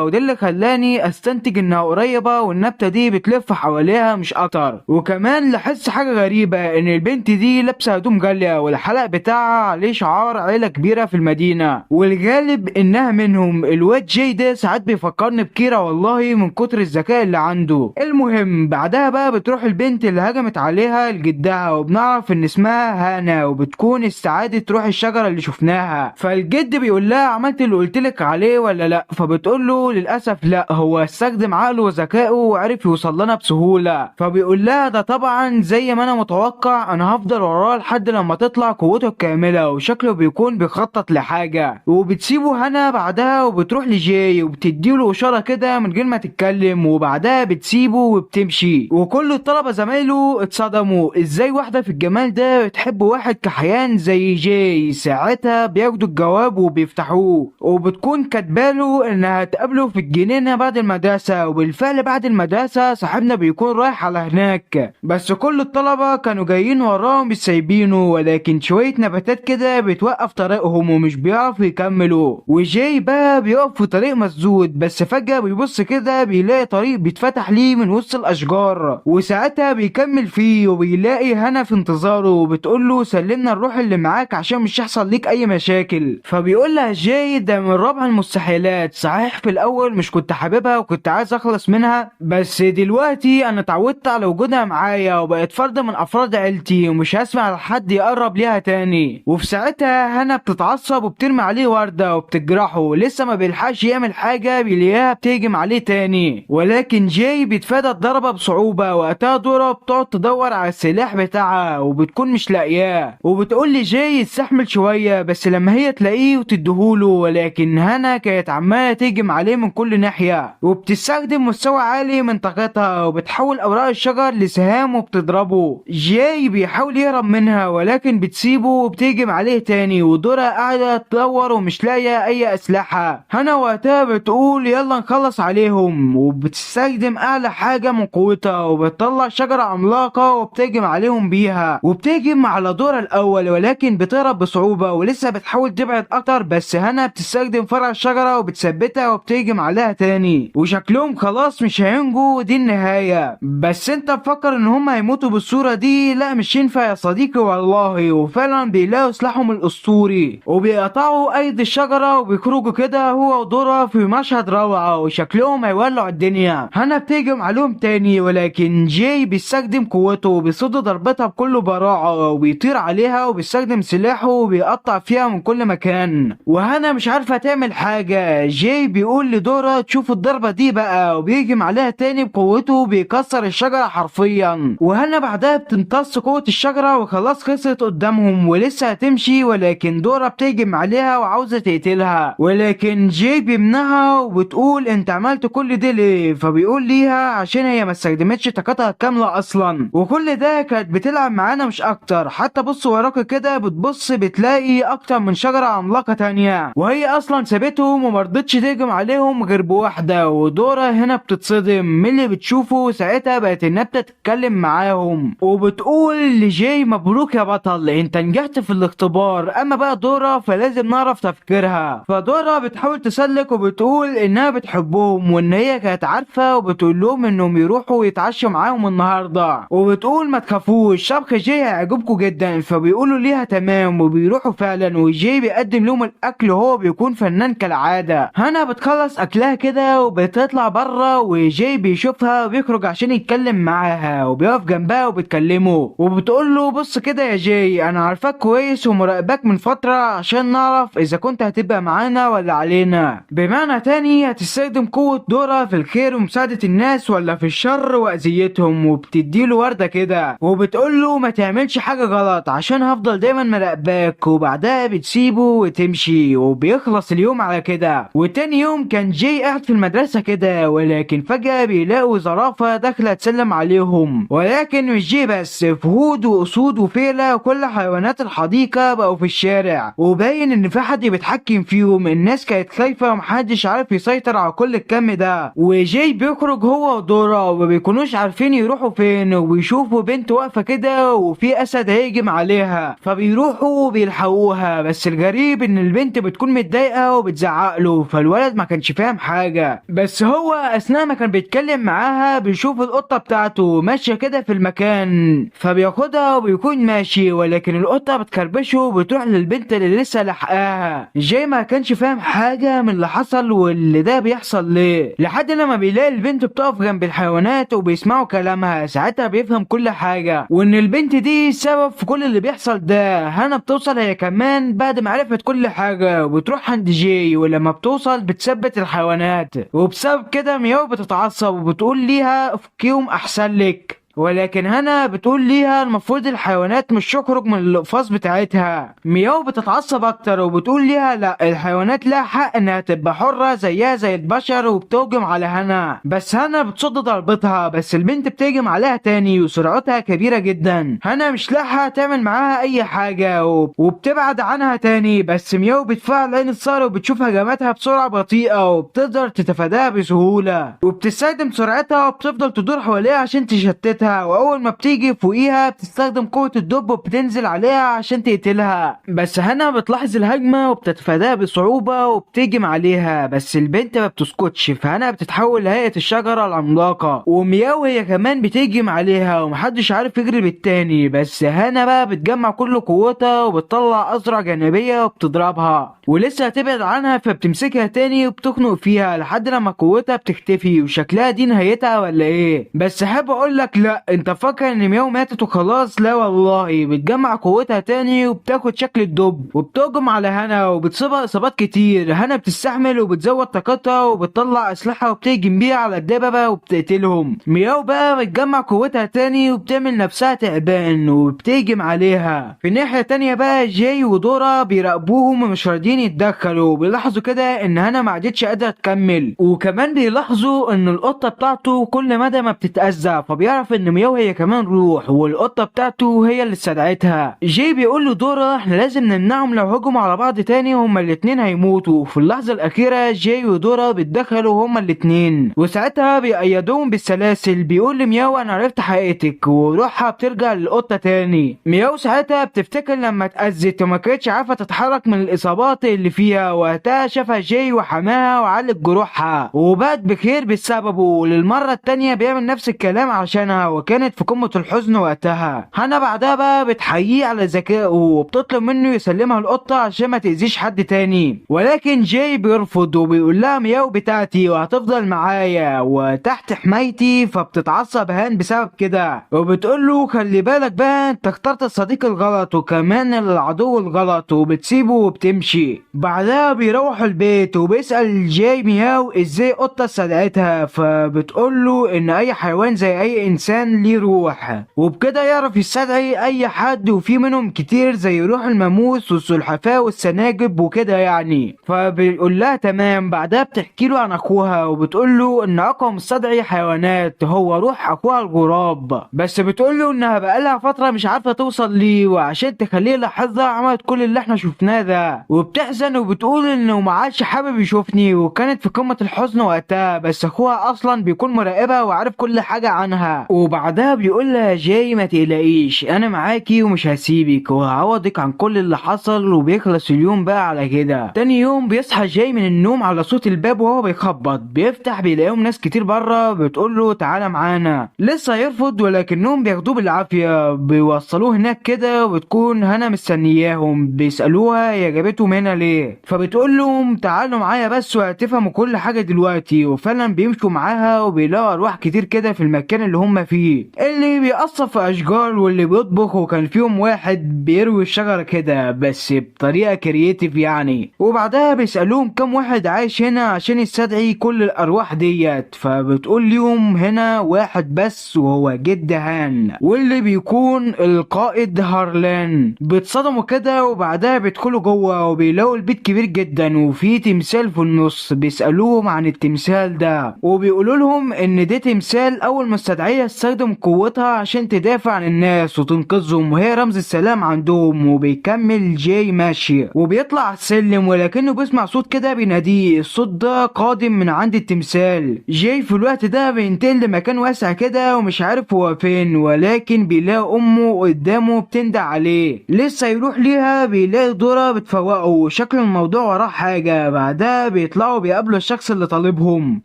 وده اللي خلاني استنتج انها قريبة والنبتة دي بتلف حواليها مش اكتر. وكمان لاحظت حاجة غريبة، ان البنت دي لابسة هدوم غالية والحلق بتاعها عليه شعار عيلة كبيرة في المدينة، والغالب انها منهم. الواد جاي ده ساعات بيفكرني بكيرا والله من كتر الذكاء اللي عنده. المهم بعدها بقى بتروح البنت اللي هجمت عليها لجدها، وبنعرف ان اسمها هانا، وبتكون استعادة روح الشجرة اللي شفناها. فالجد بيقول لها عملت اللي قلتلك عليه ولا لا؟ فبتقول له للاسف لا، هو استخدم عقله وذكائه وعرف يوصل لنا بسهولة. فبيقول لها ده طبعا زي ما انا متوقع، انا هفضل وراه لحد لما تطلع قوته الكاملة، وشكله بيكون بيخطط لحاجة. وبتسيبه هنا بعدها وبتروح لجاي وبتديله اشارة كده من غير ما تتكلم، وبعدها بتسيبه وبتمشي. وكل الطلبة زمايله اتصدموا ازاي واحدة في الجمال ده بتحب واحد كحيان زي جاي. ساعتها بياخدوا الجواب وبيفتحوه، وبتكون كاتباله انها هتقابله في الجنينة بعد المدرسة. وبالفعل بعد المدرسة صاحبنا بيكون رايح على هناك، بس كل الطلبة كانوا جايين وراه مش سايبينه، ولكن شوية نباتات كده بتوقف طريقهم ومش بيعرفوا يكملوا. وجاي بقى بيقف في طريق مسدود، بس فجأة بيبص كده بيلاقي طريق بيتفتح ليه من وسط الاشجار، وساعتها بيكمل فيه وبيلاقي هنا في انتظاره وبتقول له سلمنا الروح اللي معاك عشان مش هيحصل ليك اي مشاكل. فبيقول لها جاي ده من رابع المستحيلات، صحيح في الاول مش كنت حاببها وكنت عايز اخلص منها، بس دلوقتي انا اتعودت على وجودها معايا وبقت فرد من افراد عيلتي ومش هسمع لحد يقرب ليها تاني. وفي ساعتها هنا بتتعصب وبترمي عليه ورده وبتجرحه، لسه ما بيلحقش يعمل حاجه بيلاقيها بتهجم عليه تاني، ولكن جاي بيتفادى الضربه بصعوبه. وقتها دورا بتقعد تدور على السلاح بتاعها وبتكون مش لاقياه، وبتقول لي جاي يستحمل شويه بس لما هي تلاقيه وتديهوله، ولكن هنا كانت عماله تهجم عليه من كل ناحيه وبتستخدم مستوى عالي من طاقتها وبتحول اوراق الشجر لسهام وبتضربه. جاي بيحاول يهرب منها ولكن بتسيبه وبتهجم عليه تاني، ودورا قاعده تدور ومش لاقيه اي اسلحه. هنا وقتها بتقول يلا نخلص عليهم، وبتستخدم اعلى حاجه من قوتها وبتطلع شجره عملاقه وبتهجم عليهم بيها، وبتهجم على دورا الاول ولكن بتهرب بصعوبه ولسه بتحاول تبعد اكتر، بس هنا بتستخدم فرع الشجره وبتثبتها وبتهجم عليها تاني، وشكلهم خلاص مش هينجوا ودي النهايه. بس انت مفكر ان هم هيموتوا بالصوره دي؟ لا مش ينفع يا صديقي والله. وفعلا بيلاقوا سلاحهم الاسطوري وبيقطعوا ايدي الشجره وبيخرجوا كده هو ودورا في مشهد روعه وشكلهم هيولعوا الدنيا. هنا بتهجم عليهم تاني ولكن جاي بيستخدم قوته وبيصد ضربتها بكل براعه وبيطير عليها وبيستخدم سلاحه وبيقطع فيها من كل مكان. وهنا مش عارف عارفة تعمل حاجة. جاي بيقول لدورا تشوف الضربة دي بقى، وبيهجم عليها تاني بقوته بيكسر الشجرة حرفيا. وهنا بعدها بتمتص قوة الشجرة وخلاص خسرت قدامهم ولسه هتمشي، ولكن دورا بتهجم عليها وعاوزة تقتلها، ولكن جاي بيمنعها وبتقول انت عملت كل ده ليه؟ فبيقول ليها عشان هي ما استخدمتش طاقتها الكاملة اصلا، وكل ده كانت بتلعب معانا مش اكتر. حتى بص وراك كده، بتبص بتلاقي اكتر من شجرة عملاقة تانية، وهي اصلا سابتهم ومرضتش تهجم عليهم غير بواحدة. ودورا هنا بتتصدم من اللي بتشوفه. ساعتها بقت النبتة تتكلم معاهم وبتقول لجاي مبروك يا بطل، انت نجحت في الاختبار. اما بقى دورا فلازم نعرف تفكيرها. فدورا بتحاول تسلك وبتقول انها بتحبهم وان هي كانت عارفة، وبتقول لهم انهم يروحوا يتعشوا معاهم النهاردة، وبتقول ما تخافوش شبك جاي هيعجبكم جدا. فبيقولوا ليها تمام وبيروحوا فعلا، وجاي بيقدم لهم الاكل وهو بيكون فنان كالعادة. هنا بتخلص اكلها كده وبتطلع بره، وجاي بيشوفها وبيخرج عشان يتكلم معاها وبيقف جنبها وبتكلمه، وبتقول له بص كده يا جاي، انا عارفاك كويس ومراقباك من فترة عشان نعرف اذا كنت هتبقى معانا ولا علينا. بمعنى تاني هتستخدم قوة دورا في الخير ومساعدة الناس ولا في الشر واذيتهم. وبتديله وردة كده وبتقول له ما تعملش حاجة غلط عشان هفضل دايما مراقباك. وبعدها بتسيبه وتمشي وبيخلص اليوم على كده. وتاني يوم كان جاي قاعد في المدرسة كده، ولكن فجأة بيلاقوا زرافة داخلة تسلم عليهم. ولكن مش جاي بس، فهود واسود وفيلة وكل حيوانات الحديقة بقوا في الشارع، وباين ان في حد بيتحكم فيهم. الناس كانت خايفة ومحدش عارف يسيطر على كل الكم ده. وجاي بيخرج هو ودورا ومبيكونوش عارفين يروحوا فين، وبيشوفوا بنت واقفة كده وفي اسد هيجم عليها، فبيروحوا وبيلحقوها. بس الغريب ان البنت بتكون متضايقة وبتزعق له، فالولد ما كانش فاهم حاجة. بس هو اثناء ما كان بيتكلم معاها بيشوف القطة بتاعته ماشية كده في المكان، فبياخدها وبيكون ماشي، ولكن القطة بتكربشه وبتروح للبنت اللي لسه لحقاها. جاي ما كانش فاهم حاجة من اللي حصل واللي ده بيحصل ليه، لحد لما بيلاقي البنت بتقف جنب الحيوانات وبيسمعوا كلامها. ساعتها بيفهم كل حاجة وان البنت دي السبب في كل اللي بيحصل ده. هنا بتوصل هي كمان بعد ما عرفت كل حاجة وبتروح عند جاي، ولما بتوصل بتثبت الحيوانات، وبسبب كده مياو بتتعصب وبتقول ليها افكيهم احسن لك. ولكن هنا بتقول ليها المفروض الحيوانات مش تخرج من الاقفاص بتاعتها. مياو بتتعصب اكتر وبتقول ليها لا، الحيوانات لها حق انها تبقى حرة زيها زي البشر، وبتهجم على هنا. بس هنا بتصد ضربتها، بس البنت بتهجم عليها تاني وسرعتها كبيرة جدا. هنا مش لاحقة تعمل معاها اي حاجة وبتبعد عنها تاني. بس مياو بتفعل عين الصقر وبتشوف هجماتها بسرعة بطيئة وبتقدر تتفاداها بسهولة، وبتستخدم سرعتها وبتفضل تدور حواليها عشان تشتتها. واول ما بتيجي فوقيها بتستخدم قوة الدب وبتنزل عليها عشان تقتلها. بس هنا بتلاحظ الهجمة وبتتفاداها بصعوبة وبتهجم عليها، بس البنت ما بتسكتش. فهنا بتتحول لهيئة الشجرة العملاقة، ومياو هي كمان بتهجم عليها ومحدش عارف يجري بالتاني. بس هنا بقى بتجمع كل قوتها وبتطلع أزرع جانبية وبتضربها، ولسه هتبعد عنها فبتمسكها تاني وبتخنق فيها لحد لما قوتها بتختفي. وشكلها دي نهايتها ولا ايه؟ بس حابب اقول لك لا، انت فاكر ان مياو ماتت وخلاص؟ لا والله، بتجمع قوتها تاني وبتاخد شكل الدب وبتهجم على هنا وبتصيبها اصابات كتير. هنا بتستحمل وبتزود طاقتها وبتطلع اسلحه وبتهجم بيها على الدببه وبتقتلهم. مياو بقى بتجمع قوتها تاني وبتعمل نفسها تعبان وبتهجم عليها. في الناحيه تانية بقى جاي ودورا بيراقبوهم ومش راضيين يتدخلوا، وبيلاحظوا كده ان هنا ما عادتش قادره تكمل، وكمان بيلاحظوا ان القطه بتاعته كل مدى ما بتتاذى، فبيعرف ان مياو هي كمان روح والقطه بتاعته هي اللي استدعتها. جاي بيقول له دورا احنا لازم نمنعهم، لو هجموا على بعض تاني هما الاتنين هيموتوا. في اللحظه الاخيره جاي ودورا بيتدخلوا هما الاتنين، وساعتها بيأيدوهم بالسلاسل. بيقول لمياو انا عرفت حقيقتك، وروحها بترجع للقطه تاني. مياو ساعتها بتفتكر لما اتأذت وما كانتش عارفه تتحرك من الاصابات اللي فيها، وقتها شافها جاي وحماها وعالج جروحها وبقت بخير بسببه. وللمره التانيه بيعمل نفس الكلام عشانها، هنا وكانت في قمة الحزن وقتها. هنا بعدها بقى بتحييه على ذكائه وبتطلب منه يسلمها القطة عشان ما تأذيش حد تاني، ولكن جاي بيرفض وبيقول لها مياو بتاعتي وهتفضل معايا وتحت حمايتي، فبتتعصب هان بسبب كده وبتقول له خلي بالك بقى انت اخترت الصديق الغلط وكمان العدو الغلط، وبتسيبه وبتمشي. بعدها بيروحوا البيت وبيسأل جاي مياو ازاي قطة استدعتها، فبتقول له ان اي حيوان زي اي انسان ليه روح وبكده يعرف يستدعي اي حد، وفي منهم كتير زي روح الماموس والسلحفاة والسناجب وكده يعني. فبيقول لها تمام. بعدها بتحكي له عن اخوها وبتقول له ان اقوى مستدعي حيوانات هو روح اخوها الغراب، بس بتقول له انها بقالها فترة مش عارفة توصل ليه، وعشان تخليه يلاحظها عملت كل اللي احنا شفناه ده. وبتحزن وبتقول انه ما عادش حابب يشوفني وكانت في قمة الحزن وقتها، بس اخوها اصلا بيكون مراقبها وعارف كل حاجة عنها. وبعدها بيقول لها جاي ما تقلقيش انا معاكي ومش هسيبك وهعوضك عن كل اللي حصل، وبيخلص اليوم بقى على كده. تاني يوم بيصحى جاي من النوم على صوت الباب وهو بيخبط، بيفتح بيلاقيهم ناس كتير بره بتقول له تعالى معانا. لسه يرفض ولكنهم بياخدوه بالعافية بيوصلوه هناك كده، وبتكون هنا مستنياهم بيسألوها هي جابتهم هنا ليه، فبتقول لهم تعالوا معايا بس وهتفهموا كل حاجة دلوقتي. وفعلا بيمشوا معاها وبيلاقوا أرواح كتير كده في المكان اللي هم فيه، اللي بيقصف في أشجار واللي بيطبخ، وكان فيهم واحد بيروي الشجرة كده بس بطريقة كرييتيف يعني. وبعدها بيسألوهم كم واحد عايش هنا عشان يستدعي كل الأرواح ديت، فبتقول لهم هنا واحد بس وهو جد هان واللي بيكون القائد هارلان. بيتصدموا كده وبعدها بيدخلوا جوه وبيلاقوا البيت كبير جدا وفيه تمثال في النص. بيسألوهم عن التمثال ده وبيقولوا لهم ان ده تمثال اول مستدعية استخدم قوتها عشان تدافع عن الناس وتنقذهم وهي رمز السلام عندهم. وبيكمل جاي ماشي وبيطلع على السلم ولكنه بيسمع صوت كده بيناديه، الصوت ده قادم من عند التمثال. جاي في الوقت ده بينتقل لمكان واسع كده ومش عارف هو فين، ولكن بيلاقي امه قدامه بتندع عليه. لسه يروح ليها بيلاقي دورة بتفوقه، شكل الموضوع وراه حاجة. بعدها بيطلعوا بيقابلوا الشخص اللي طالبهم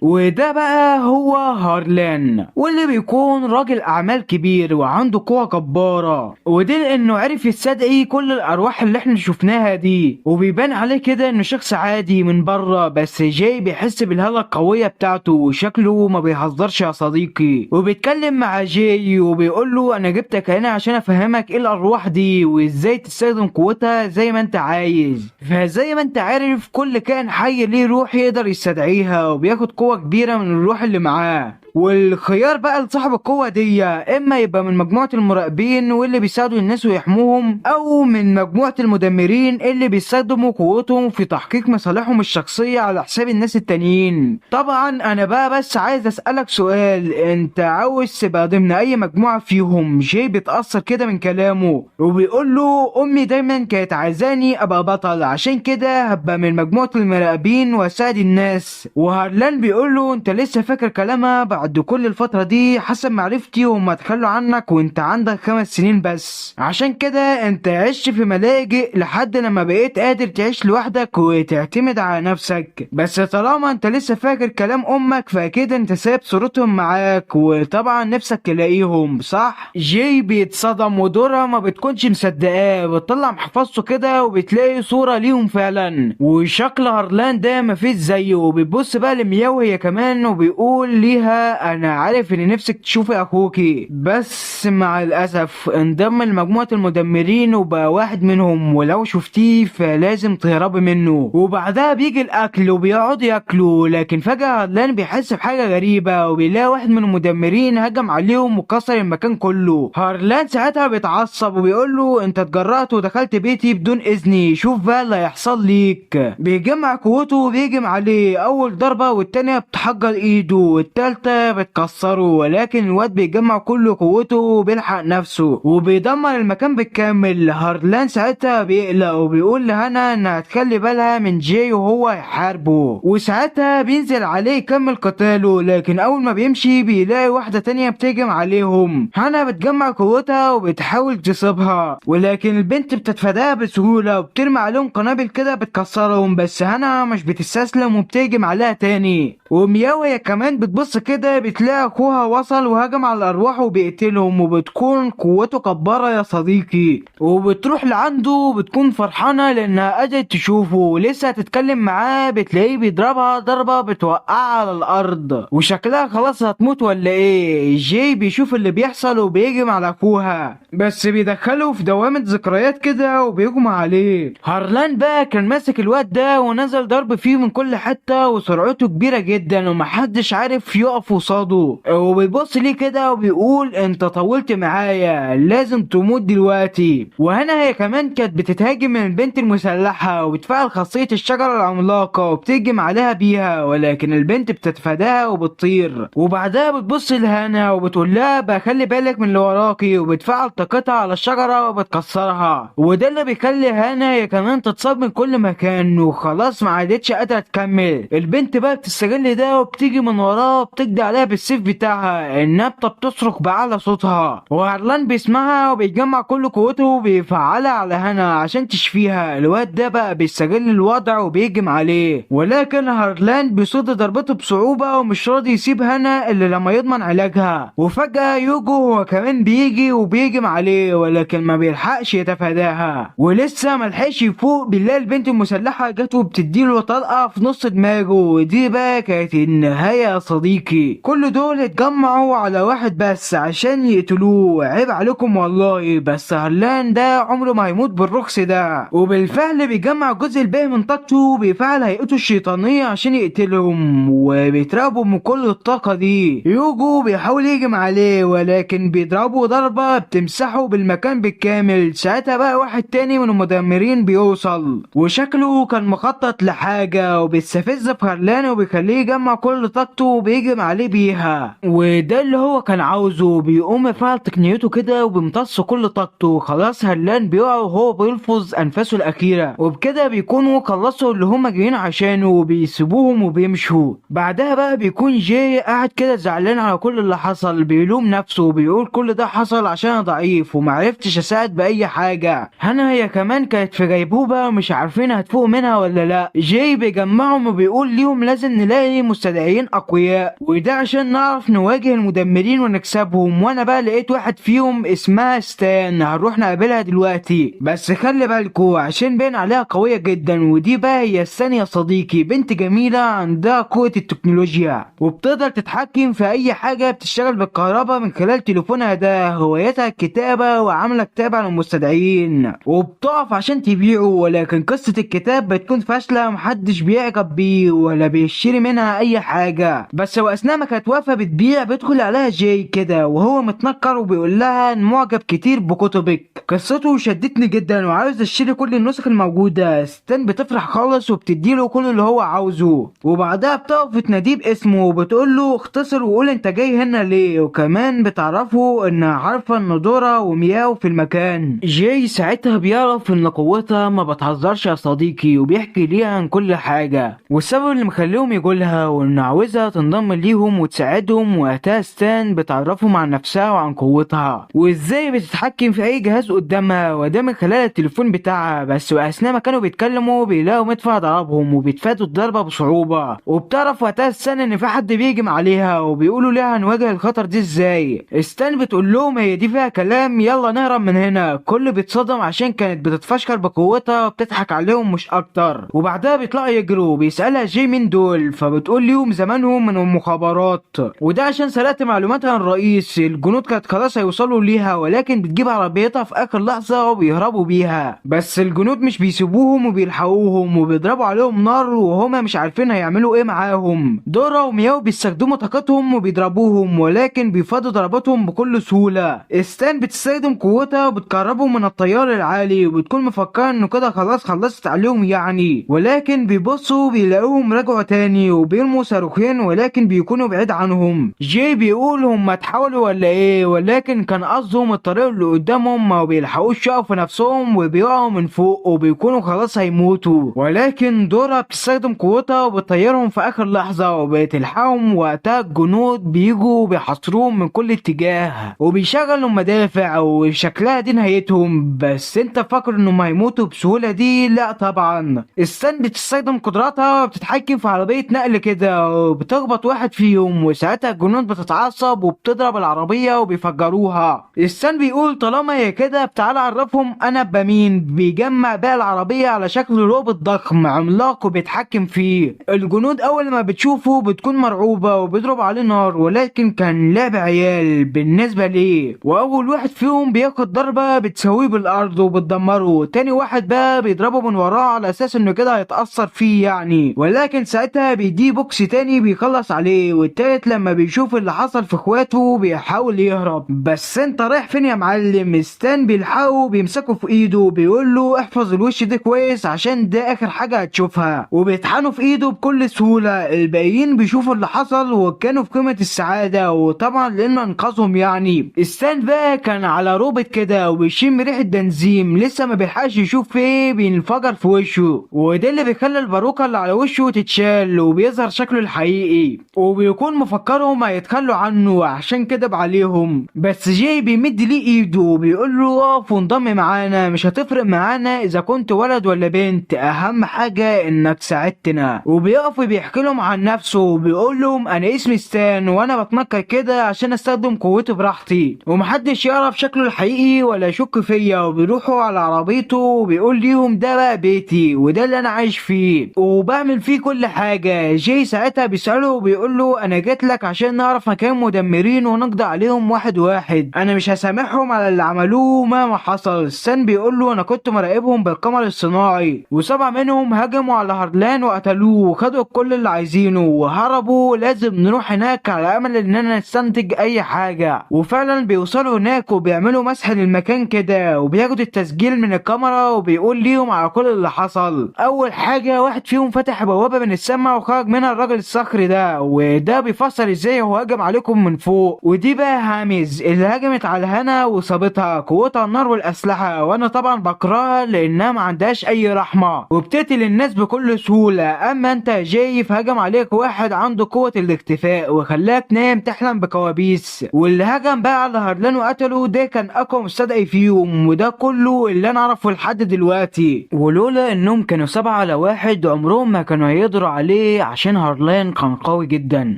وده بقى هو هارلان، واللي بيكون راجل اعمال كبير وعنده قوة جبارة، وده لانه عرف يستدعي كل الارواح اللي احنا شفناها دي. وبيبان عليه كده انه شخص عادي من بره، بس جاي بيحس بالهالة القوية بتاعته وشكله ما بيهزرش يا صديقي. وبيتكلم مع جاي وبيقول له انا جبتك هنا عشان افهمك ايه الارواح دي وازاي تستخدم قوتها زي ما انت عايز. فزي ما انت عارف كل كائن حي ليه روح يقدر يستدعيها وبياخد قوة كبيرة من الروح اللي معاه، والخيار بقى لصاحب القوة دي اما يبقى من مجموعة المراقبين واللي بيساعدوا الناس ويحموهم، او من مجموعة المدمرين اللي بيستخدموا قوتهم في تحقيق مصالحهم الشخصية على حساب الناس التانيين. طبعا انا بقى بس عايز اسألك سؤال، انت عاوز تبقى ضمن اي مجموعة فيهم؟ جاي بيتأثر كده من كلامه وبيقول له امي دايما كانت عايزاني ابقى بطل، عشان كده هبقى من مجموعة المراقبين واساعد الناس. وهارلان بيقول له انت لسه فاكر كلامها بعد كل الفترة دي؟ حسب معرفتي هما تخلوا عنك وانت عندك 5 سنين بس، عشان كده انت عشت في ملاجئ لحد لما بقيت قادر تعيش لوحدك وتعتمد على نفسك. بس طالما انت لسه فاكر كلام امك فاكيد انت سايب صورتهم معاك وطبعا نفسك تلاقيهم صح؟ جاي بيتصدم ودورها ما بتكونش مصدقاه، بتطلع محفظته كده وبتلاقي صورة ليهم فعلا، وشكل هارلان ده مفيش زيه. وبيبص بقى لمياو هي كمان وبيقول ليها انا عارف ان نفسك تشوفي اخوكي، بس مع الاسف انضم لمجموعة المدمرين وبقى واحد منهم، ولو شفتيه فلازم تهربي منه. وبعدها بيجي الاكل وبيقعدوا ياكلوا، لكن فجأة هارلان بيحس بحاجة غريبة وبيلاقي واحد من المدمرين هجم عليهم وكسر المكان كله. هارلان ساعتها بيتعصب وبيقول له انت اتجرأت ودخلت بيتي بدون اذني، شوف بقى اللي هيحصل ليك. بيجمع قوته وبيهجم عليه، اول ضربة والتانية بتحجر ايده والتالتة بتكسره، ولكن الواد بيجمع كل قوته وبيلحق نفسه وبيدمر المكان بالكامل. هارلان ساعتها بيقلق وبيقول لهانا انها تخلي بالها من جاي وهو يحاربه، وساعتها بينزل عليه يكمل قتاله، لكن اول ما بيمشي بيلاقي واحدة تانية بتهجم عليهم. هانا بتجمع قوتها وبتحاول تصيبها، ولكن البنت بتتفاداها بسهولة وبترمي عليهم قنابل كده بتكسرهم، بس هانا مش بتستسلم وبتهجم عليها تاني. ومياو هي كمان بتبص كده بتلاقي اخوها وصل وهجم على الارواح وبيقتلهم، وبتكون قوته كبارة يا صديقي، وبتروح لعنده وبتكون فرحانة لانها قدرت تشوفه ولسه هتتكلم معاه، بتلاقيه بيضربها ضربة بتوقعها على الارض وشكلها خلاص هتموت ولا ايه. جاي بيشوف اللي بيحصل وبيهجم على اخوها، بس بيدخله في دوامة ذكريات كده وبيغمى عليه. هارلان بقى كان ماسك الواد ده ونزل ضرب فيه من كل حتة وسرعته كبيرة جدا ومحدش عارف يقف قصاده، وبيبص ليه كده وبيقول انت طولت معايا لازم تموت دلوقتي. وهنا هي كمان كانت بتتهاجم من البنت المسلحة وبتفعل خاصية الشجرة العملاقة وبتهجم عليها بيها، ولكن البنت بتتفاداها وبتطير. وبعدها بتبص لهانا وبتقول لها بخلي بالك من اللي وراكي، وبتفعل طاقتها على الشجرة وبتكسرها، وده اللي بيخلي هانا هي كمان تتصاب من كل مكان وخلاص ما عادتش قادرة تكمل. البنت بقى بتستغل ده وبتيجي من وراه بتقضي عليها بالسيف بتاعها. النبتة بتصرخ بأعلى صوتها وهارلان بيسمعها وبيجمع كل قوته وبيفعلها على هانا عشان تشفيها. الواد ده بقى بيستغل الوضع وبيهجم عليه، ولكن هارلان بيصد ضربته بصعوبة ومش راضي يسيب هانا اللي لما يضمن علاجها. وفجأة يوجو هو كمان بيجي وبيهجم عليه ولكن ما بيلحقش يتفاداها، ولسه ملحقش يفوق بيلاقي البنت المسلحة جت وبتديله طلقة في نص دماغه. ودي بقى كانت النهاية يا صديقي. كل دول اتجمعوا على واحد بس عشان يقتلوه. عيب عليكم والله، بس هارلان ده عمره ما هيموت بالرخص ده. وبالفعل بيجمع الجزء الباقي من طاقته وبيفعل هيئته الشيطانية عشان يقتلهم، وبيترعبوا من كل الطاقة دي. يوجو بيحاول يهجم عليه ولكن بيضربه ضربة بتمسحه بالمكان بالكامل. ساعتها بقى واحد تاني من المدمرين بيوصل وشكله كان مخطط لحاجة وبيستفز في هارلان وبيخليه يجمع كل طاقته وبيهجم عليه بيها، وده اللي هو كان عاوزه. بيقوم يفعل تقنيته كده وبيمتص كل طاقته. خلاص هارلان بيقع وهو بيلفظ انفاسه الاخيرة، وبكده بيكونوا خلصوا اللي هم جايين عشانه وبيسيبوهم وبيمشوا. بعدها بقى بيكون جاي قاعد كده زعلان على كل اللي حصل، بيلوم نفسه وبيقول كل ده حصل عشان انا ضعيف ومعرفتش اساعد باي حاجة. هنا هي كمان كانت في غيبوبة مش عارفين هتفوق منها ولا لا. جاي بيجمعهم وبيقول ليهم لازم نلاقي مستدعيين اقوياء، وده عشان نعرف نواجه المدمرين ونكسبهم. وانا بقى لقيت واحد فيهم اسمها ستان، هنروح نقابلها دلوقتي، بس خلي بالكوا عشان باين عليها قوية جدا. ودي بقى هي ستان يا صديقي، بنت جميلة عندها قوة التكنولوجيا وبتقدر تتحكم في اي حاجة بتشتغل بالكهرباء من خلال تليفونها ده. هوايتها الكتابة وعاملة كتاب عن المستدعيين وبتقف عشان تبيعه، ولكن قصة الكتاب بتكون فاشلة محدش بيعجب بيه ولا بيشتري منها اي حاجة. بس واثناء ما كانت واقفة بتبيع بيدخل عليها جاي كده وهو متنكر وبيقول لها ان معجب كتير بكتبك، قصته شدتني جدا وعاوز اشتري كل النسخ الموجودة. ستان بتفرح خالص وبتديله كل اللي هو عاوزه، وبعدها بتقف بتناديه باسمه وبتقول له اختصر وقول انت جاي هنا ليه، وكمان بتعرفه انها عارفة ان دورا ومياو في المكان. جاي ساعتها بيعرف ان قوتها ما بتهزرش يا صديقي وبيحكي ليها عن كل حاجة والسبب اللي مخليهم يقولها، وان عاوزها تنضم ليهم وتساعدهم. وقتها ستان بتعرفهم عن نفسها وعن قوتها وازاي بتتحكم في اي جهاز قدامها، وده من خلال التليفون بتاعها. بس واثناء ما كانوا بيتكلموا بيلاقوا مدفع ضربهم وبيتفادوا الضربة بصعوبة، وبتعرف وقتها ستان ان في حد بيهجم عليها وبيقولوا لها هنواجه الخطر دي ازاي. ستان بتقول لهم هي دي فيها كلام، يلا نهرب من هنا. كل بيتصدم عشان كانت بتتفشكر بقوتها وبتضحك عليهم مش اكتر. وبعدها بيطلعوا يجروا، بيسألها جاي مين دول، فبتقول ليهم زمانهم من المخابرات، وده عشان سرقت معلوماتها عن الرئيس. الجنود كانت خلاص هيوصلوا ليها ولكن بتجيب عربيتها في اخر لحظة وبيهربوا بيها، بس الجنود مش بيسيبوهم وبيلحقوهم وبيضربوا عليهم نار وهما مش عارفين هيعملوا ايه معاهم. دورا ومياو بيستخدموا طاقتهم وبيضربوهم ولكن بيفادوا ضرباتهم بكل سهولة. ستان بتستخدم قوتها وبتقربهم من الطيار العالي وبتكون مفكرة انه كده خلاص خلصت عليهم يعني، ولكن بيبصوا بيلاقوهم رجعوا تاني وبيرموا صاروخين ولكن بيكونوا بعيد عنهم. جاي بيقول هم اتحولوا ولا ايه، ولكن كان قصدهم الطريق اللي قدامهم ما بيلحقوش يقفوا نفسهم وبيقعوا من فوق وبيكونوا خلاص هيموتوا. ولكن دورا بتستخدم قوتها وبتطيرهم في اخر لحظة وبتلحقهم. وقتها الجنود بيجوا بيحاصروهم من كل اتجاه وبيشغلوا مدافع وشكلها دي نهايتهم. بس انت فاكر انهم هيموتوا بسهولة دي؟ لا طبعا. ستان بتستخدم قدراتها وبتتحكم في عربية نقل كده وبتخبط واحد فيهم، وساعتها الجنود بتتعصب وبتضرب العربية وبيفجروها. ستان بيقول طالما هي كده تعالى عرفهم انا بمين. بيجمع بقى العربية على شكل روبوت ضخم عملاق وبيتحكم فيه. الجنود اول ما بتشوفه بتكون مرعوبة وبيضرب عليه نار، ولكن كان لعب عيال بالنسبة ليه. واول واحد فيهم بياخد ضربة بتسويه بالارض وبتدمره، تاني واحد بقى بيضربه من وراه على اساس انه كده هيتأثر فيه يعني، ولكن ساعتها بيديه بوكس تاني بيخلص عليه. والتالت لما بيشوف اللي حصل في اخواته بيحاول يهرب. بس انت رايح فين يا معلم؟ ستان بيلحقه بيمسكه في ايده بيقول له احفظ الوش ده كويس عشان ده اخر حاجة هتشوفها، وبيطحنه في ايده بكل سهولة. الباقيين بيشوفوا اللي حصل وكانوا في قمة السعادة، وطبعا لانه انقذهم يعني. ستان بقى كان على روبوت كده وبيشم ريحة بنزين، لسه ما بيلحقش يشوف ايه بينفجر في وشه، وده اللي بيخلي الباروكة اللي على وشه تتشال وبيظهر شكله الحقيقي. وبيكون مفكرهم هيتخلوا عنه عشان كدب عليهم، بس جاي بيمد ليه ايده وبيقول له اقف وانضم معانا، مش هتفرق معانا اذا كنت ولد ولا بنت، اهم حاجة انك ساعدتنا. وبيقف وبيحكي لهم عن نفسه وبيقول لهم انا اسمي ستان وانا بتنكر كده عشان استخدم قوتي براحتي، ومحدش يعرف شكله الحقيقي ولا يشك فيا. وبيروحوا على عربيته وبيقول ليهم ده بقى بيتي وده اللي انا عايش فيه وبعمل فيه كل حاجة. جاي ساعتها بيسأله وبيقول له انا جيت لك عشان نعرف مكان مدمرين ونقضي عليهم واحد واحد، انا مش هسامحهم على اللي عملوه مهما حصل. ستان بيقول له انا كنت مراقبهم بالقمر الصناعي، وسبعة منهم هجموا على هارلان وقتلوه وخدوا كل اللي عايزينه وهربوا، لازم نروح هناك على امل اننا نستنتج اي حاجة. وفعلا بيوصلوا هناك وبيعملوا مسح للمكان كده وبياخدوا التسجيل من الكاميرا وبيقول ليهم على كل اللي حصل. اول حاجة واحد فيهم فتح بوابة من السماء وخرج منها الراجل الصخري ده، وده بيفسر ازاي هو هجم عليكم من فوق. ودي بقى هامز اللي هجمت على هنا وصابتها، قوتها النار والاسلحة، وانا طبعا بكرهها لانها ما عندهاش اي رحمة وبتقتل الناس بكل سهولة. اما انت يا جايف هجم عليك واحد عنده قوة الاختفاء وخلاك نايم تحلم بكوابيس، واللي هجم بقى على هارلان وقتله ده كان اقوى مستدعي فيهم. وده كله اللي انا اعرفه لحد دلوقتي، ولولا انهم كانوا 7-1 عمرهم ما كانوا هيقدروا عليه عشان هارلان كان قوي جدا.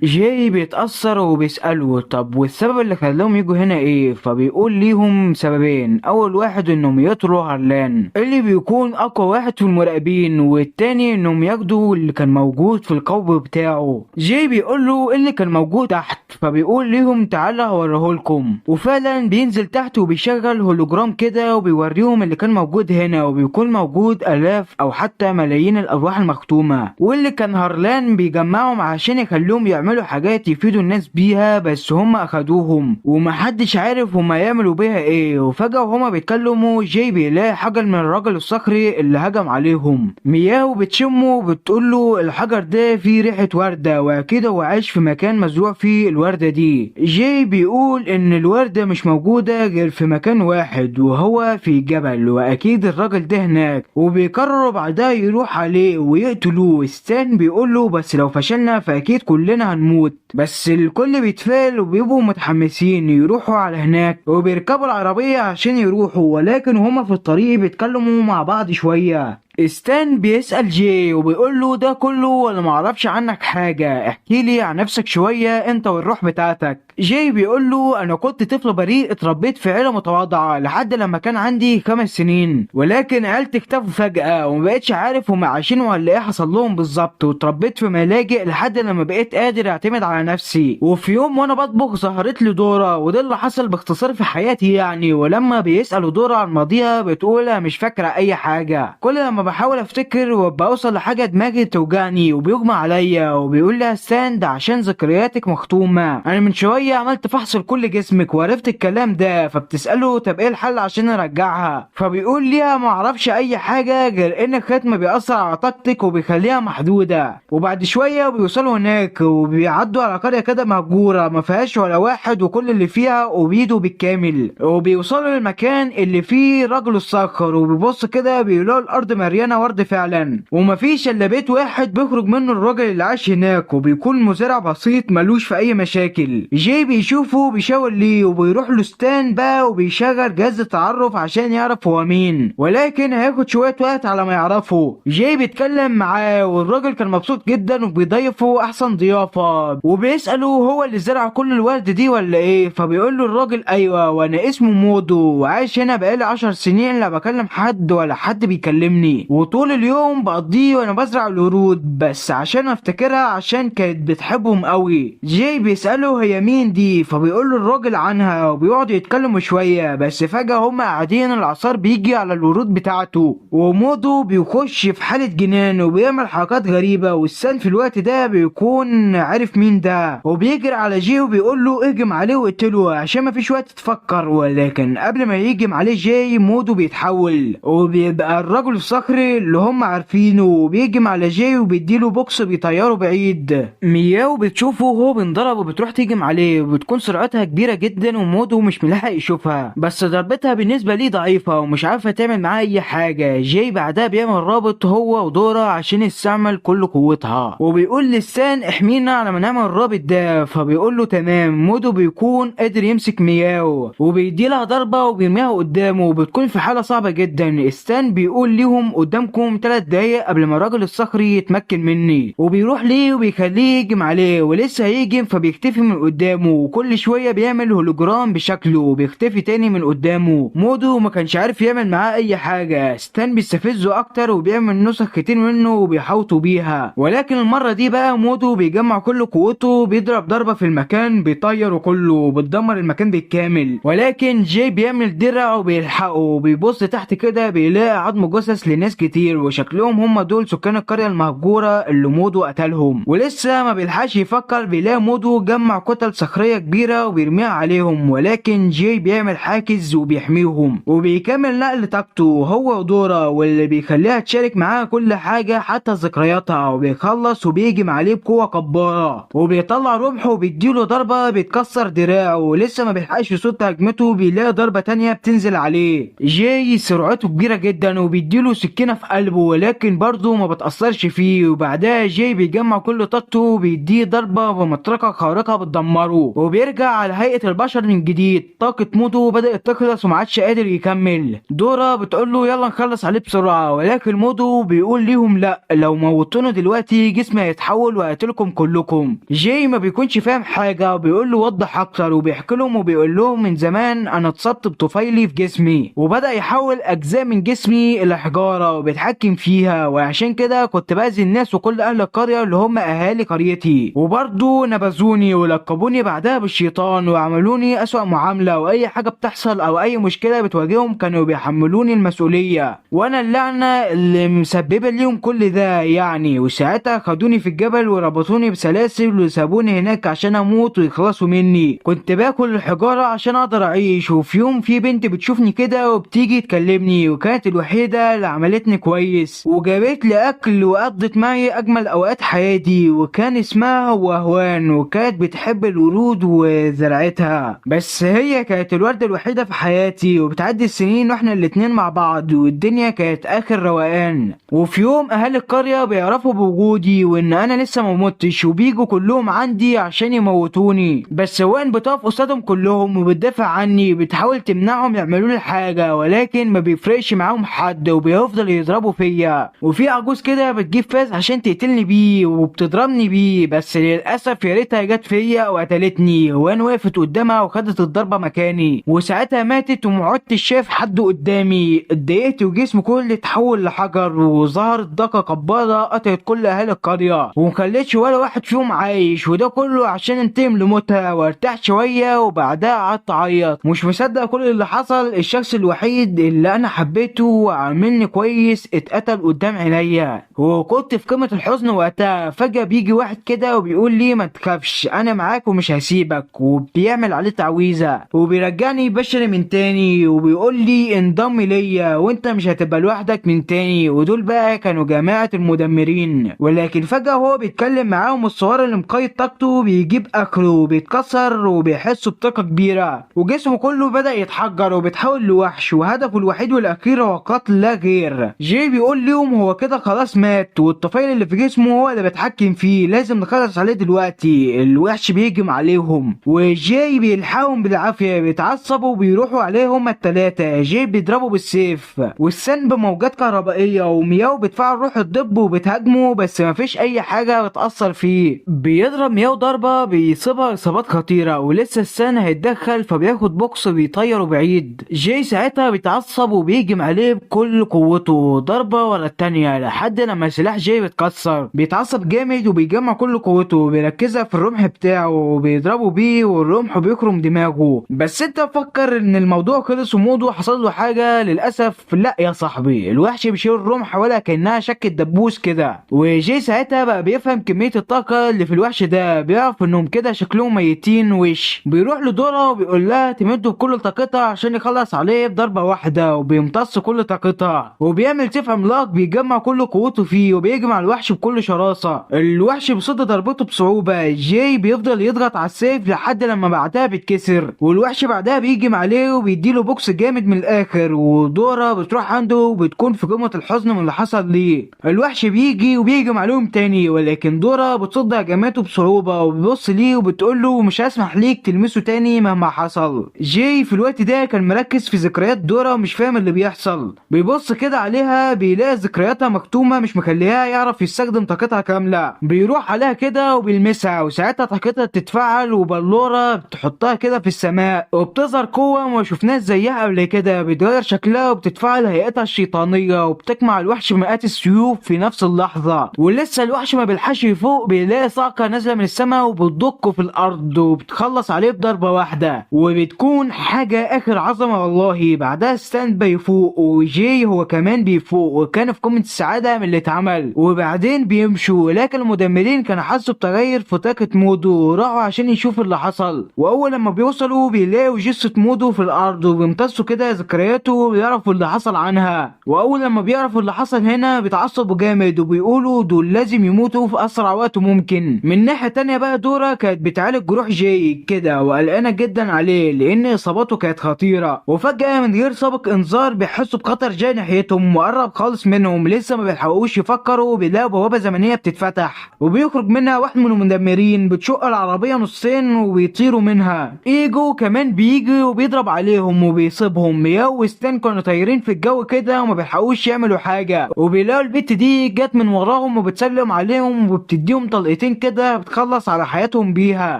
جاي بيتأثر وبيسأله طب والسبب اللي خلاهم يجوا هنا ايه؟ فبيقول ليهم سببين، اول واحد انهم يقتلوا هارلان اللي بيكون اقوى واحد في المراقبين، والتاني انهم ياخدوا اللي كان موجود في القوب بتاعه. جاي بيقول له اللي كان موجود تحت، فبيقول ليهم تعالى هوريهولكم. وفعلا بينزل تحت وبيشغل هولوجرام كده وبيوريهم اللي كان موجود هنا، وبيكون موجود الاف او حتى ملايين الارواح المختومة، واللي كان هارلان بيجمعهم عشان يخليهم يعملوا حاجات يفيدوا الناس بيها، بس هم اخدوهم ومحدش عارف هم يعملوا بيها ايه. وفجأة وهما بيتكلموا جاي بيلاقي حجر من الراجل الصخري اللي هجم عليهم. مياو بتشمه وبتقول له الحجر ده فيه ريحة وردة، واكيد هو عايش في مكان مزروع فيه الوردة دي. جاي بيقول ان الوردة مش موجودة غير في مكان واحد وهو في جبل، واكيد الراجل ده هناك، وبيقرروا بعدها يروح عليه ويقتلوه. ستان بيقول له بس لو فشلنا فاكيد كلنا هنموت، بس الكل بيتفائل وبيبقوا متحمسين يروحوا على هناك وبيركبوا العربية عشان يروحوا، ولكن هما في الطريق بيتكلموا مع بعض شوية. ستان بيسأل جاي وبيقول له ده كله ولا معرفش عنك حاجة، احكي لي عن نفسك شوية انت والروح بتاعتك. جاي بيقول له انا كنت طفل بريء اتربيت في عيلة متواضعة لحد لما كان عندي 5 سنين، ولكن عيلتي اختفوا فجأة ومبقتش عارف هما عايشين ولا ايه حصل لهم بالظبط، واتربيت في ملاجئ لحد لما بقيت قادر اعتمد على نفسي. وفي يوم وانا بطبخ ظهرت لي دورة، وده اللي حصل باختصار في حياتي يعني. ولما بيسألوا دورة عن ماضيها بتقول مش فاكرة اي حاجة، كل لما بحاول افتكر وابقى اوصل لحاجة دماغي توجعني وبيغمى عليا. وبيقول لها ستان ده عشان ذكرياتك مختومة، انا من شوية عملت فحص لكل جسمك وعرفت الكلام ده. فبتسأله طب ايه الحل عشان ارجعها؟ فبيقول ليها ما اعرفش اي حاجة غير ان الختم بيأثر على طاقتك وبيخليها محدودة. وبعد شوية بيوصلوا هناك وبيعدوا على قرية كده مهجورة ما فيهاش ولا واحد وكل اللي فيها وبيده بالكامل، وبيوصلوا للمكان اللي فيه رجل الصخر وبيبص كده بيلاقوا الارض مليانة ورد فعلا، ومفيش الا بيت واحد بيخرج منه الراجل اللي عاش هناك، وبيكون مزارع بسيط ملوش في اي مشاكل. جاي جاي بيشوفه بيشاور ليه وبيروح له ستان بقى وبيشغل جهاز التعرف عشان يعرف هو مين، ولكن هياخد شوية وقت على ما يعرفه. جاي بيتكلم معاه والراجل كان مبسوط جدا وبيضيفه احسن ضيافة، وبيسأله هو اللي زرع كل الورد دي ولا ايه؟ فبيقول له الراجل ايوه وانا اسمه مودو وعايش هنا بقالي 10 سنين لا بكلم حد ولا حد بيكلمني، وطول اليوم بقضيه وانا بزرع الورود بس عشان افتكرها عشان كانت بتحبهم قوي. جاي بيسأله هي مين دي؟ فبيقول له الراجل عنها وبيقعدوا يتكلموا شوية، بس فجأة هما قاعدين العصار بيجي على الورود بتاعته ومودو بيخش في حالة جنان وبيعمل حركات غريبة، والسان في الوقت ده بيكون عارف مين ده وبيجري على جاي وبيقول له اهجم عليه واقتله عشان مفيش وقت تفكر. ولكن قبل ما يهجم عليه جاي مودو بيتحول وبيبقى الرجل الصخري اللي هم عارفينه وبيهجم على جاي وبيديله بوكس بيطيره بعيد. مياو بتشوفه وهو بينضرب وبتروح تهجم عليه وبتكون سرعتها كبيرة جدا ومودو مش ملاحق يشوفها، بس ضربتها بالنسبة ليه ضعيفة ومش عارفة تعمل معاه اي حاجة. جاي بعدها بيعمل رابط هو ودورا عشان يستعمل كل قوتها وبيقول للسان احمينا على ما نعمل الرابط ده، فبيقول له تمام. مودو بيكون قادر يمسك مياو وبيدي لها ضربة وبيرميها قدامه وبتكون في حالة صعبة جدا. السان بيقول ليهم قدامكم 3 دقايق قبل ما الراجل الصخري يتمكن مني، وبيروح ليه وبيخليه يهجم عليه ولسه هيهجم فبيختفي من قدامه وكل شوية بيعمل هولوجرام بشكله وبيختفي تاني من قدامه. مودو ما كانش عارف يعمل معاه اي حاجة، ستان بيستفزه اكتر وبيعمل نسخ كتير منه وبيحوطوا بيها، ولكن المرة دي بقى مودو بيجمع كل قوته بيضرب ضربة في المكان بيطير كله وبتدمر المكان بالكامل. ولكن جاي بيعمل درع وبيلحقه وبيبص تحت كده بيلاقي عظم جثث لناس كتير وشكلهم هم دول سكان القرية المهجورة اللي مودو قتلهم، ولسه ما بيلحقش يفكر بيلاقي مودو جمع كتل صخرية كبيرة وبيرميها عليهم، ولكن جاي بيعمل حاجز وبيحميهم وبيكمل نقل طاقته هو ودورا واللي بيخليها تشارك معاه كل حاجة حتى ذكرياتها، وبيخلص وبيهجم عليه بقوة جبارة وبيطلع رمحه وبيديله ضربة بتكسر دراعه ولسه ما بيلحقش يصد هجمته بيلاقي ضربة تانية بتنزل عليه. جاي سرعته كبيرة جدا وبيديله سكينة في قلبه ولكن برضه ما بتأثرش فيه، وبعدها جاي بيجمع كل طاقته وبيديه ضربة بمطرقة خارقة بتدمره وبيرجع على هيئة البشر من جديد. طاقة مودو بدأت تخلص ومعادش قادر يكمل. دورا بتقول له يلا نخلص عليه بسرعة، ولكن مودو بيقول ليهم لا لو موتونه دلوقتي جسمي هيتحول وهقتلكم كلكم. جاي ما بيكونش فاهم حاجة وبيقول له وضح اكتر وبيحكي لهم وبيقول لهم من زمان انا اتصبت بطفيلي في جسمي وبدأ يحول اجزاء من جسمي الى حجارة وبيتحكم فيها، وعشان كده كنت باذي الناس وكل اهل القرية اللي هم اهالي قريتي، وبرضه نبذوني ولقبوني بعدها بالشيطان وعملوني اسوأ معاملة، واي حاجة بتحصل او اي مشكلة بتواجههم كانوا بيحملوني المسؤولية وانا اللعنة اللي مسببة ليهم كل ده يعني. وساعتها خدوني في الجبل وربطوني بسلاسل وسابوني هناك عشان اموت ويخلصوا مني. كنت باكل الحجارة عشان اقدر اعيش، وفي يوم في بنت بتشوفني كده وبتيجي تكلمني وكانت الوحيدة اللي عملتني كويس وجابت لي اكل وقضت معي اجمل اوقات حياتي، وكان اسمها وهوان وكانت بتحب الورود وزرعتها، بس هي كانت الوردة الوحيدة في حياتي وبتعدي السنين واحنا الاتنين مع بعض والدنيا كانت اخر روقان. وفي يوم اهالي القرية بيعرفوا بوجودي وان انا لسه ما متش وبيجوا كلهم عندي عشان يموتوني، بس وين بتقف قصادهم كلهم وبتدافع عني بتحاول تمنعهم يعملوا لي حاجة، ولكن ما بيفرقش معاهم حد وبيفضل يضربوا فيا. وفي عجوز كده بتجيب فاس عشان تقتلني بيه وبتضربني بيه، بس للاسف يا ريتها جت فيا وقتلتني وانا وقفت قدامها وخدت الضربة مكاني، وساعتها ماتت ومعدتش شايف حد قدامي. اتضايقت وجسمي كله اتحول لحجر وظهرت ضاقة جبارة قطعت كل اهالي القرية ومخلتش ولا واحد فيهم عايش، وده كله عشان انتقم لموتها وارتاح شوية وبعدها قعدت اعيط مش مصدق كل اللي حصل. الشخص الوحيد اللي انا حبيته وعاملني كويس اتقتل قدام عينيا وكنت في قمة الحزن وقتها. فجأة بيجي واحد كده وبيقول لي ما تخافش انا معاك ومش هسيبك، وبيعمل عليه تعويذة وبيرجعني بشري من تاني وبيقول لي انضم ليا وانت مش هتبقى لوحدك من تاني. ودول بقى كانوا جماعة المدمرين، ولكن فجأة هو بيتكلم معاهم الصغار اللي مقيد طاقته بيجيب اكله وبيتكسر وبيحس بطاقة كبيرة وجسمه كله بدأ يتحجر وبيتحول لوحش وهدفه الوحيد والاخير هو قتل لا غير. جاي بيقول لهم هو كده خلاص مات والطفيل اللي في جسمه هو اللي بيتحكم فيه لازم نخلص عليه دلوقتي. الوحش بيهجم عليه عليهم، وجاي بيلحقهم بالعافيه، بيتعصبوا وبيروحوا عليهم التلاتة. جاي بيضربوا بالسيف والسن بموجات كهربائيه، ومياو بتفعل روح الدب وبتهاجمه، بس مفيش اي حاجه بتاثر فيه. بيضرب مياو ضربه بيصيبها اصابات خطيره، ولسه السن هيتدخل فبياخد بوكس بيطيره بعيد. جاي ساعتها بيتعصب وبيهجم عليه بكل قوته ضربه ورا التانيه لحد لما سلاح جاي بيتكسر. بيتعصب جامد وبيجمع كل قوته، بيركزها في الرمح بتاعه وبيضربه بيه، والرمح بيخرم دماغه. بس انت فكر ان الموضوع خلص ومودو حصل له حاجه؟ للاسف لا يا صاحبي، الوحش بيشيل الرمح ولا كانها شكه دبوس كده. وجاي ساعتها بقى بيفهم كميه الطاقه اللي في الوحش ده، بيعرف انهم كده شكلهم ميتين وش. بيروح لدورا وبيقول لها تمده بكل طاقتها عشان يخلص عليه بضربه واحده، وبيمتص كل طاقتها، وبيعمل سيف عملاق بيجمع كل قوته فيه، وبيهجم على الوحش بكل شراسه. الوحش بيصد ضربته بصعوبه، جاي بيفضل يضغط على السيف لحد لما بعدها بيتكسر، والوحش بعدها بيهجم عليه وبيديله بوكس جامد من الاخر. ودورا بتروح عنده وبتكون في قمه الحزن من اللي حصل ليه. الوحش بيجي وبيهجم عليهم تاني، ولكن دورا بتصد هجماته بصعوبه، وبتبص ليه وبتقول له مش هسمح ليك تلمسه تاني مهما حصل. جاي في الوقت ده كان مركز في ذكريات دورا ومش فاهم اللي بيحصل. بيبص كده عليها بيلاقي ذكرياتها مكتومه مش مخليها يعرف يستخدم طاقتها كامله. بيروح عليها كده وبيلمسها، وساعتها طاقتها بتتفعل وبلوره بتحطها كده في السماء، وبتظهر قوه ما شفناش زيها قبل كده. بيتغير شكلها وبتتفعل هيئتها الشيطانيه، وبتجمع الوحش مئات السيوف في نفس اللحظه. ولسه الوحش ما بيلحقش يفوق بيلاقي صعقه نازله من السماء وبتدقه في الارض، وبتخلص عليه بضربه واحده، وبتكون حاجه اخر عظمه والله. بعدها ستان بيفوق، وجاي هو كمان بيفوق، وكان في قمه السعاده من اللي اتعمل. وبعدين بيمشوا، لكن المدمرين كانوا حسوا بتغير في طاقه مودو وراحوا عشان يشوفوا اللي حصل. واول لما بيوصلوا بيلاقوا جثه مودو في الارض، وبيمتصوا كده ذكرياته وبيعرفوا اللي حصل عنها. واول لما بيعرفوا اللي حصل هنا بيتعصبوا جامد، وبيقولوا دول لازم يموتوا في اسرع وقت ممكن. من ناحيه تانية بقى دورا كانت بتعالج جروح جاي كده وقلقانه جدا عليه لان اصاباته كانت خطيره. وفجاه من غير سابق انذار بيحسوا بخطر جاي ناحيتهم، وقرب خالص منهم. لسه ما بيلحقوش يفكروا بيلاقوا بوابه زمنيه بتتفتح، وبيخرج منها واحد من المدمرين بتشق العربيه نصين وبيطيروا منها. ايجو كمان بيجي وبيضرب عليهم وبيصيبهم. مياو وستان كانوا طايرين في الجو كده وما بيلحقوش يعملوا حاجه، وبيلاقوا البت دي جت من وراهم وبتسلم عليهم وبتديهم طلقتين كده بتخلص على حياتهم بيها.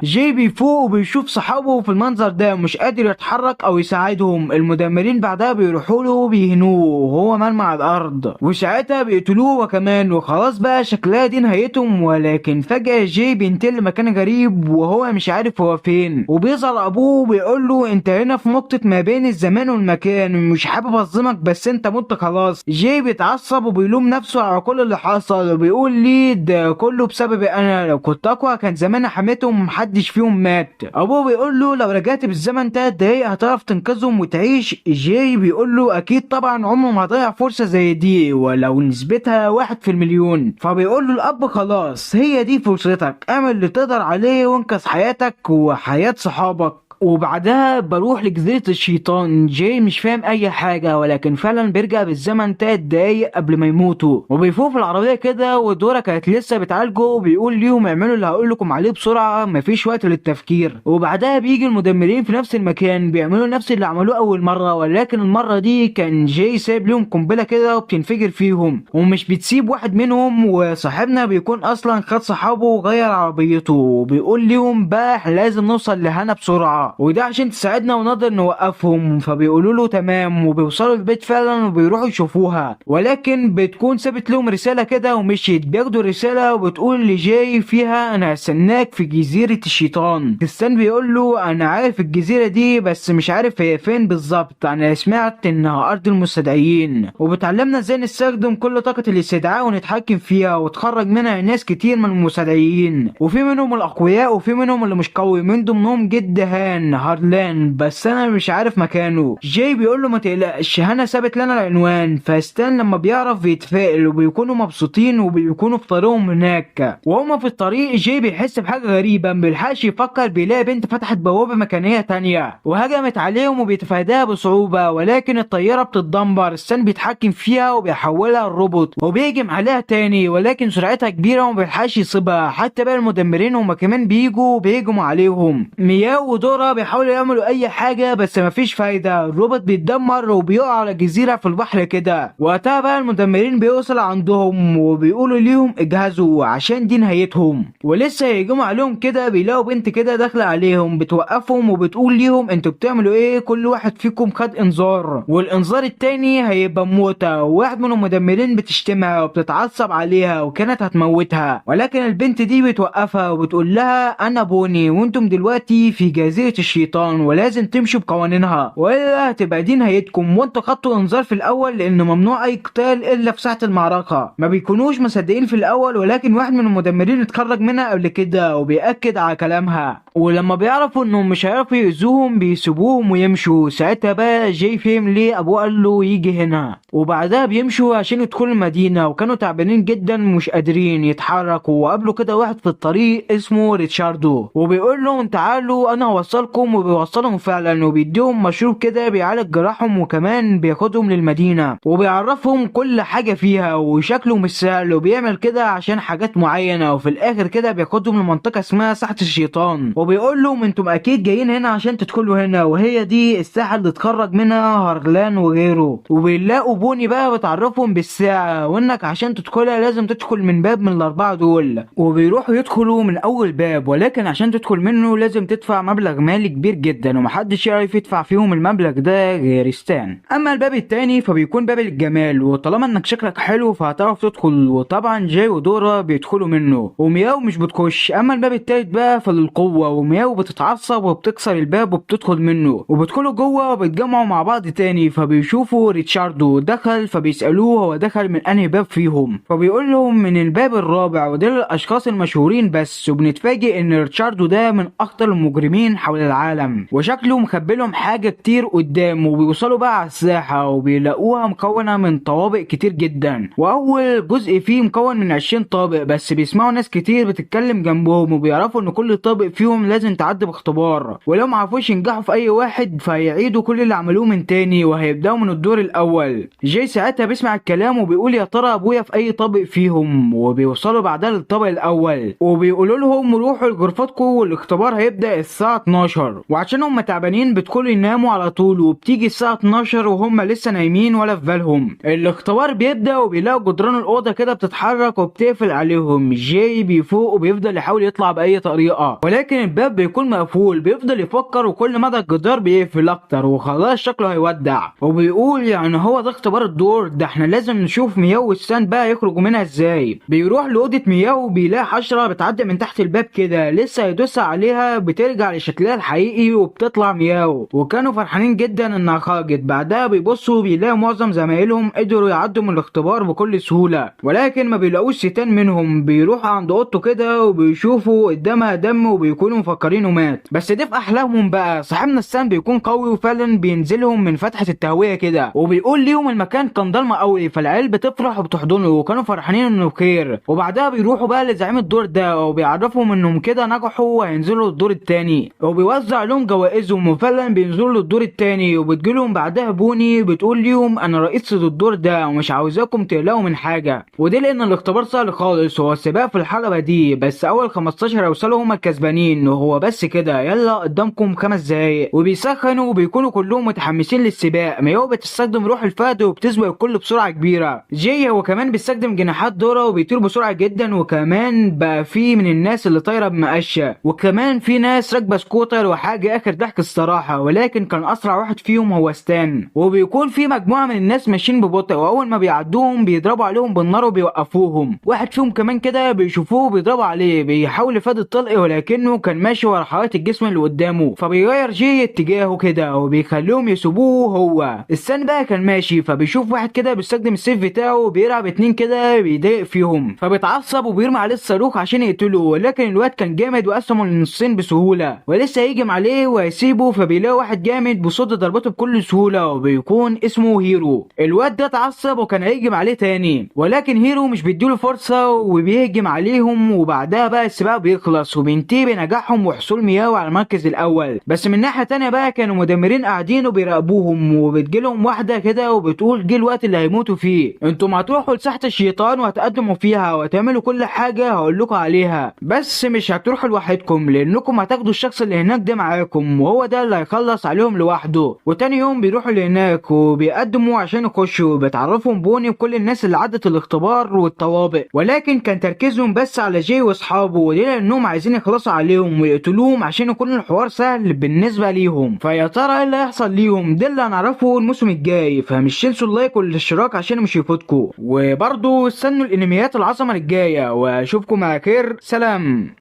جاي بيفوق وبيشوف صحابه في المنظر ده مش قادر يتحرك او يساعدهم. المدمرين بعدها بيروحوا له وبيهنوه وهو مرمى على الارض، وساعتها بيقتلوه وكمان. وخلاص بقى شكلها دي نهايتهم. ولكن فجاه جاي بينتقل لمكان غريب وهو مش عارف هو فين، وبيظهر ابوه وبيقول له انت هنا في نقطه ما بين الزمان والمكان، مش حابب اظلمك بس انت مت خلاص. جاي بيتعصب وبيلوم نفسه على كل اللي حصل، وبيقول لي ده كله بسببي انا، لو كنت اقوى كان زمان حميتهم ومحدش فيهم مات. ابوه بيقول له لو رجعت بالزمن 3 دقايق هتعرف تنقذهم وتعيش. جاي بيقول له اكيد طبعا عمره ما هضيع فرصه زي دي ولو نسبتها 1 في المليون. فبيقول له الاب خلاص هي دي فرصتك، اعمل اللي تقدر عليه وانقذ حياتك وحياه صحابك. وبعدها بروح لجزيرة الشيطان. جاي مش فاهم اي حاجة، ولكن فعلا بيرجع بالزمن 3 دقايق قبل ما يموتوا، وبيفوق في العربية كده. ودورا كانت لسه بتعالجه وبيقول ليهم اعملوا اللي هقول لكم عليه بسرعة، مفيش وقت للتفكير. وبعدها بيجي المدمرين في نفس المكان بيعملوا نفس اللي عملوه اول مرة، ولكن المرة دي كان جاي سايب لهم قنبلة كده وبتنفجر فيهم، ومش بتسيب واحد منهم. وصاحبنا بيكون اصلا خد صحابه وغير عربيته، وبيقول ليهم بقى لازم نوصل لهنا بسرعة وده عشان تساعدنا ونقدر نوقفهم. فبيقولوا له تمام، وبيوصلوا البيت فعلا وبيروحوا يشوفوها. ولكن بتكون سابت لهم رسالة كده ومشيت. بياخدوا الرسالة وبتقول لجاي فيها انا هستناك في جزيرة الشيطان. كريستيان بيقول له انا عارف الجزيرة دي بس مش عارف هي فين بالظبط، انا سمعت انها ارض المستدعيين، وبتعلمنا ازاي نستخدم كل طاقة الاستدعاء ونتحكم فيها وتخرج منها ناس كتير من المستدعيين، وفي منهم الاقوياء وفي منهم اللي مش قوي، من ضمنهم جد هان عنوان هارلان بس انا مش عارف مكانه. جاي بيقول له ما تقلقش هنا سابت لنا العنوان. فستان لما بيعرف بيتفائل وبيكونوا مبسوطين وبيكونوا في طريقهم هناك. وهما في الطريق جاي بيحس بحاجه غريبه، مبيلحقش يفكر، بيلاقي بنت فتحت بوابه مكانيه تانية وهجمت عليهم وبيتفاداها بصعوبه، ولكن الطياره بتتدمر. ستان بيتحكم فيها وبيحولها لروبوت وبيهجم عليها تاني، ولكن سرعتها كبيره ومبيلحقش يصيبها. حتى بقى المدمرين هما كمان بيجوا وبيهجموا عليهم. مياو ودورا بيحاولوا يعملوا اي حاجه بس مفيش فايده. الروبوت بيتدمر وبيقع على جزيره في البحر كده. وقتها بقى المدمرين بيوصل عندهم وبيقولوا ليهم اجهزوا عشان دي نهايتهم. ولسه هيجموا عليهم كده بيلاقوا بنت كده داخله عليهم بتوقفهم وبتقول ليهم انتوا بتعملوا ايه؟ كل واحد فيكم خد انذار، والانذار التاني هيبقى موتة. وواحد من المدمرين بتشتمها وبتتعصب عليها وكانت هتموتها، ولكن البنت دي بتوقفها وبتقول لها انا بوني وانتم دلوقتي في جزيرة الشيطان ولازم تمشوا بقوانينها والا هتبقى دي نهايتكم. وانتوا خدتوا انذار في الاول لان ممنوع اي قتال الا في ساعة المعركة. ما بيكونوش مصدقين في الاول، ولكن واحد من المدمرين اتخرج منها قبل كده وبيأكد على كلامها. ولما بيعرفوا انهم مش هيعرفوا يأذوهم بيسيبوهم ويمشوا. ساعتها بقى جاي فهم ليه ابوه قال له يجي هنا. وبعدها بيمشوا عشان يدخلوا المدينة وكانوا تعبانين جدا مش قادرين يتحركوا. وقابلوا كده واحد في الطريق اسمه ريتشاردو وبيقول لهم تعالوا انا هوصلكم، وبيوصلهم فعلا وبيديهم مشروب كده بيعالج جراحهم وكمان بياخدهم للمدينة وبيعرفهم كل حاجة فيها. وشكله مش سهل وبيعمل كده عشان حاجات معينة. وفي الاخر كده بياخدهم لمنطقة اسمها ساحة الشيطان وبيقول لهم انتم اكيد جايين هنا عشان تدخلوا هنا، وهي دي الساحة اللي اتخرج منها هارلان وغيره. وبيلاقوا بوني بقى بتعرفهم بالساعة وانك عشان تدخلها لازم تدخل من باب من الاربعة دول. وبيروحوا يدخلوا من اول باب، ولكن عشان تدخل منه لازم تدفع مبلغ مالي كبير جدا ومحدش يعرف يدفع فيهم المبلغ ده غير ستان. اما الباب التاني فبيكون باب الجمال، وطالما انك شكلك حلو فهتعرف تدخل. وطبعا جاي ودورا بيدخلوا منه ومياو مش بتخش. اما الباب التالت بقى فللقوة، ومياو بتتعصب وبتكسر الباب وبتدخل منه وبيدخلوا جوه وبيتجمعوا مع بعض تاني. فبيشوفوا ريتشاردو دخل فبيسألوه هو دخل من انهي باب فيهم، فبيقول لهم من الباب الرابع وده للاشخاص المشهورين بس. وبنتفاجئ ان ريتشاردو ده من اخطر المجرمين حول العالم وشكله مخبلهم حاجه كتير قدام. وبيوصلوا بقى على الساحه وبيلاقوها مكونه من طوابق كتير جدا، واول جزء فيه مكون من 20 طابق بس. بيسمعوا ناس كتير بتتكلم جنبهم وبيعرفوا ان كل طابق فيهم لازم تعدي باختبار، ولو معرفوش ينجحوا في اي واحد فهيعيدوا كل اللي عملوه من تاني وهيبداوا من الدور الاول. جاي ساعتها بيسمع الكلام وبيقول يا ترى ابويا في اي طابق فيهم. وبيوصلوا بعدها للطابق الاول وبيقولوا لهم روحوا لغرفتكم والاختبار هيبدا الساعه 12. وعشان هم تعبانين بيدخلوا يناموا على طول، وبتيجي الساعه 12 وهم لسه نايمين ولا في بالهم. الاختبار بيبدا وبيلاقوا جدران الاوضه كده بتتحرك وبتقفل عليهم. جاي بيفوق وبيفضل يحاول يطلع باي طريقه، ولكن الباب بيكون مقفول. بيفضل يفكر وكل مدى الجدار بيقفل اكتر وخلاص شكله هيودع. وبيقول يعني هو ده اختبار الدور ده، احنا لازم نشوف مياو والسان بقى يخرجوا منها ازاي. بيروح لاوضه مياو وبيلاقي حشره بتعدي من تحت الباب كده، لسه هيدوسها عليها بترجع لشكلها الحقيقي وبتطلع مياو. وكانوا فرحانين جدا انها خرجت. بعدها بيبصوا بيلاقوا معظم زمايلهم قدروا يعدوا من الاختبار بكل سهوله، ولكن ما بيلاقوش ستان منهم. بيروحوا عند اوضته كده وبيشوفوا قدامها دم وبيكونوا مفكرينه مات. بس ده في احلامهم بقى. صاحبنا السان بيكون قوي وفعلا بينزلهم من فتحه التهويه كده وبيقول ليهم المكان كان ضلمه قوي. فالعيال بتفرح وبتحضنه وكانوا فرحانين انه خير. وبعدها بيروحوا بقى لزعيم الدور ده وبيعرفهم انهم كده نجحوا وهينزلوا الدور التاني، وبيوزع لهم جوائزهم وفعلا بينزلوا للدور التاني. وبتجيلهم بعدها بوني بتقول ليهم انا رئيسة الدور ده ومش عاوزاكم تقلقوا من حاجه. ودي لان الاختبار سهل خالص، هو السباق في الحلبه دي بس اول 15 يوصلوا هما الكسبانين. وهو بس كده يلا قدامكم 5 دقايق. وبيسخنوا وبيكونوا كلهم متحمسين للسباق. مياو بتستخدم روح الفهد وبتسبق الكل بسرعه كبيره. جاي هو كمان بيستخدم جناحات دورة وبيطير بسرعه جدا. وكمان بقى في من الناس اللي طايره بمقشه، وكمان في ناس راكبه سكوتر وحاجه اخر ضحك الصراحه. ولكن كان اسرع واحد فيهم هو ستان. وبيكون في مجموعه من الناس ماشيين ببطء، واول ما بيعدوهم بيضربوا عليهم بالنار وبيوقفوهم. واحد فيهم كمان كده بيشوفوه بيضربوا عليه، بيحاول يفادي الطلق ولكنه كان ماشي ورا حركه الجسم اللي قدامه. فبيغير جاي اتجاهه كده وبيخليهم يسيبوه هو. ستان بقى كان ماشي فبيشوف واحد كده بيستخدم السيف بتاعه وبيلعب 2 كده بيضايق فيهم، فبيتعصب وبيرمي عليه الصاروخ عشان يقتله. ولكن الواد كان جامد وقسمه لنصين بسهوله. ولسه هيجم عليه وهيسيبه، فبيلاقي واحد جامد بيصد ضرباته بكل سهوله وبيكون اسمه هيرو. الواد ده اتعصب وكان هيهجم عليه تاني، ولكن هيرو مش بيديله فرصه وبيهجم عليهم، وبعدها بقى السباق بيخلص وبينتهي بنجاحهم وحصول مياو على المركز الاول. بس من ناحيه تانيه بقى كانوا مدمرين قاعدين وبيراقبوهم، وبتجيلهم واحده كده وبتقول جه الوقت اللي هيموتوا فيه، انتوا هتروحوا لساحه الشيطان وهتقدموا فيها وهتعملوا كل حاجه هقول لكم عليها، بس مش هتروحوا لوحدكم لانكم هتاخدوا الشخص اللي هناك ده معاكم، وهو ده اللي هيخلص عليهم لوحده. وتاني يوم بيروحوا لهناك وبيقدموا عشان يخشوا، بتعرفهم بوني بكل الناس اللي عدت الاختبار والطوابق، ولكن كان تركيزهم بس على جاي واصحابه، وليه لانهم عايزين يخلصوا عليهم ويقتلوهم عشان يكون الحوار سهل بالنسبه ليهم. فيا ترى ايه اللي هيحصل ليهم؟ ده اللي هنعرفه الموسم الجاي، فمش تنسوا اللايك والاشتراك عشان مش يفوتكم، وبرضه استنوا الانميات العظمه الجايه، واشوفكم على خير، سلام.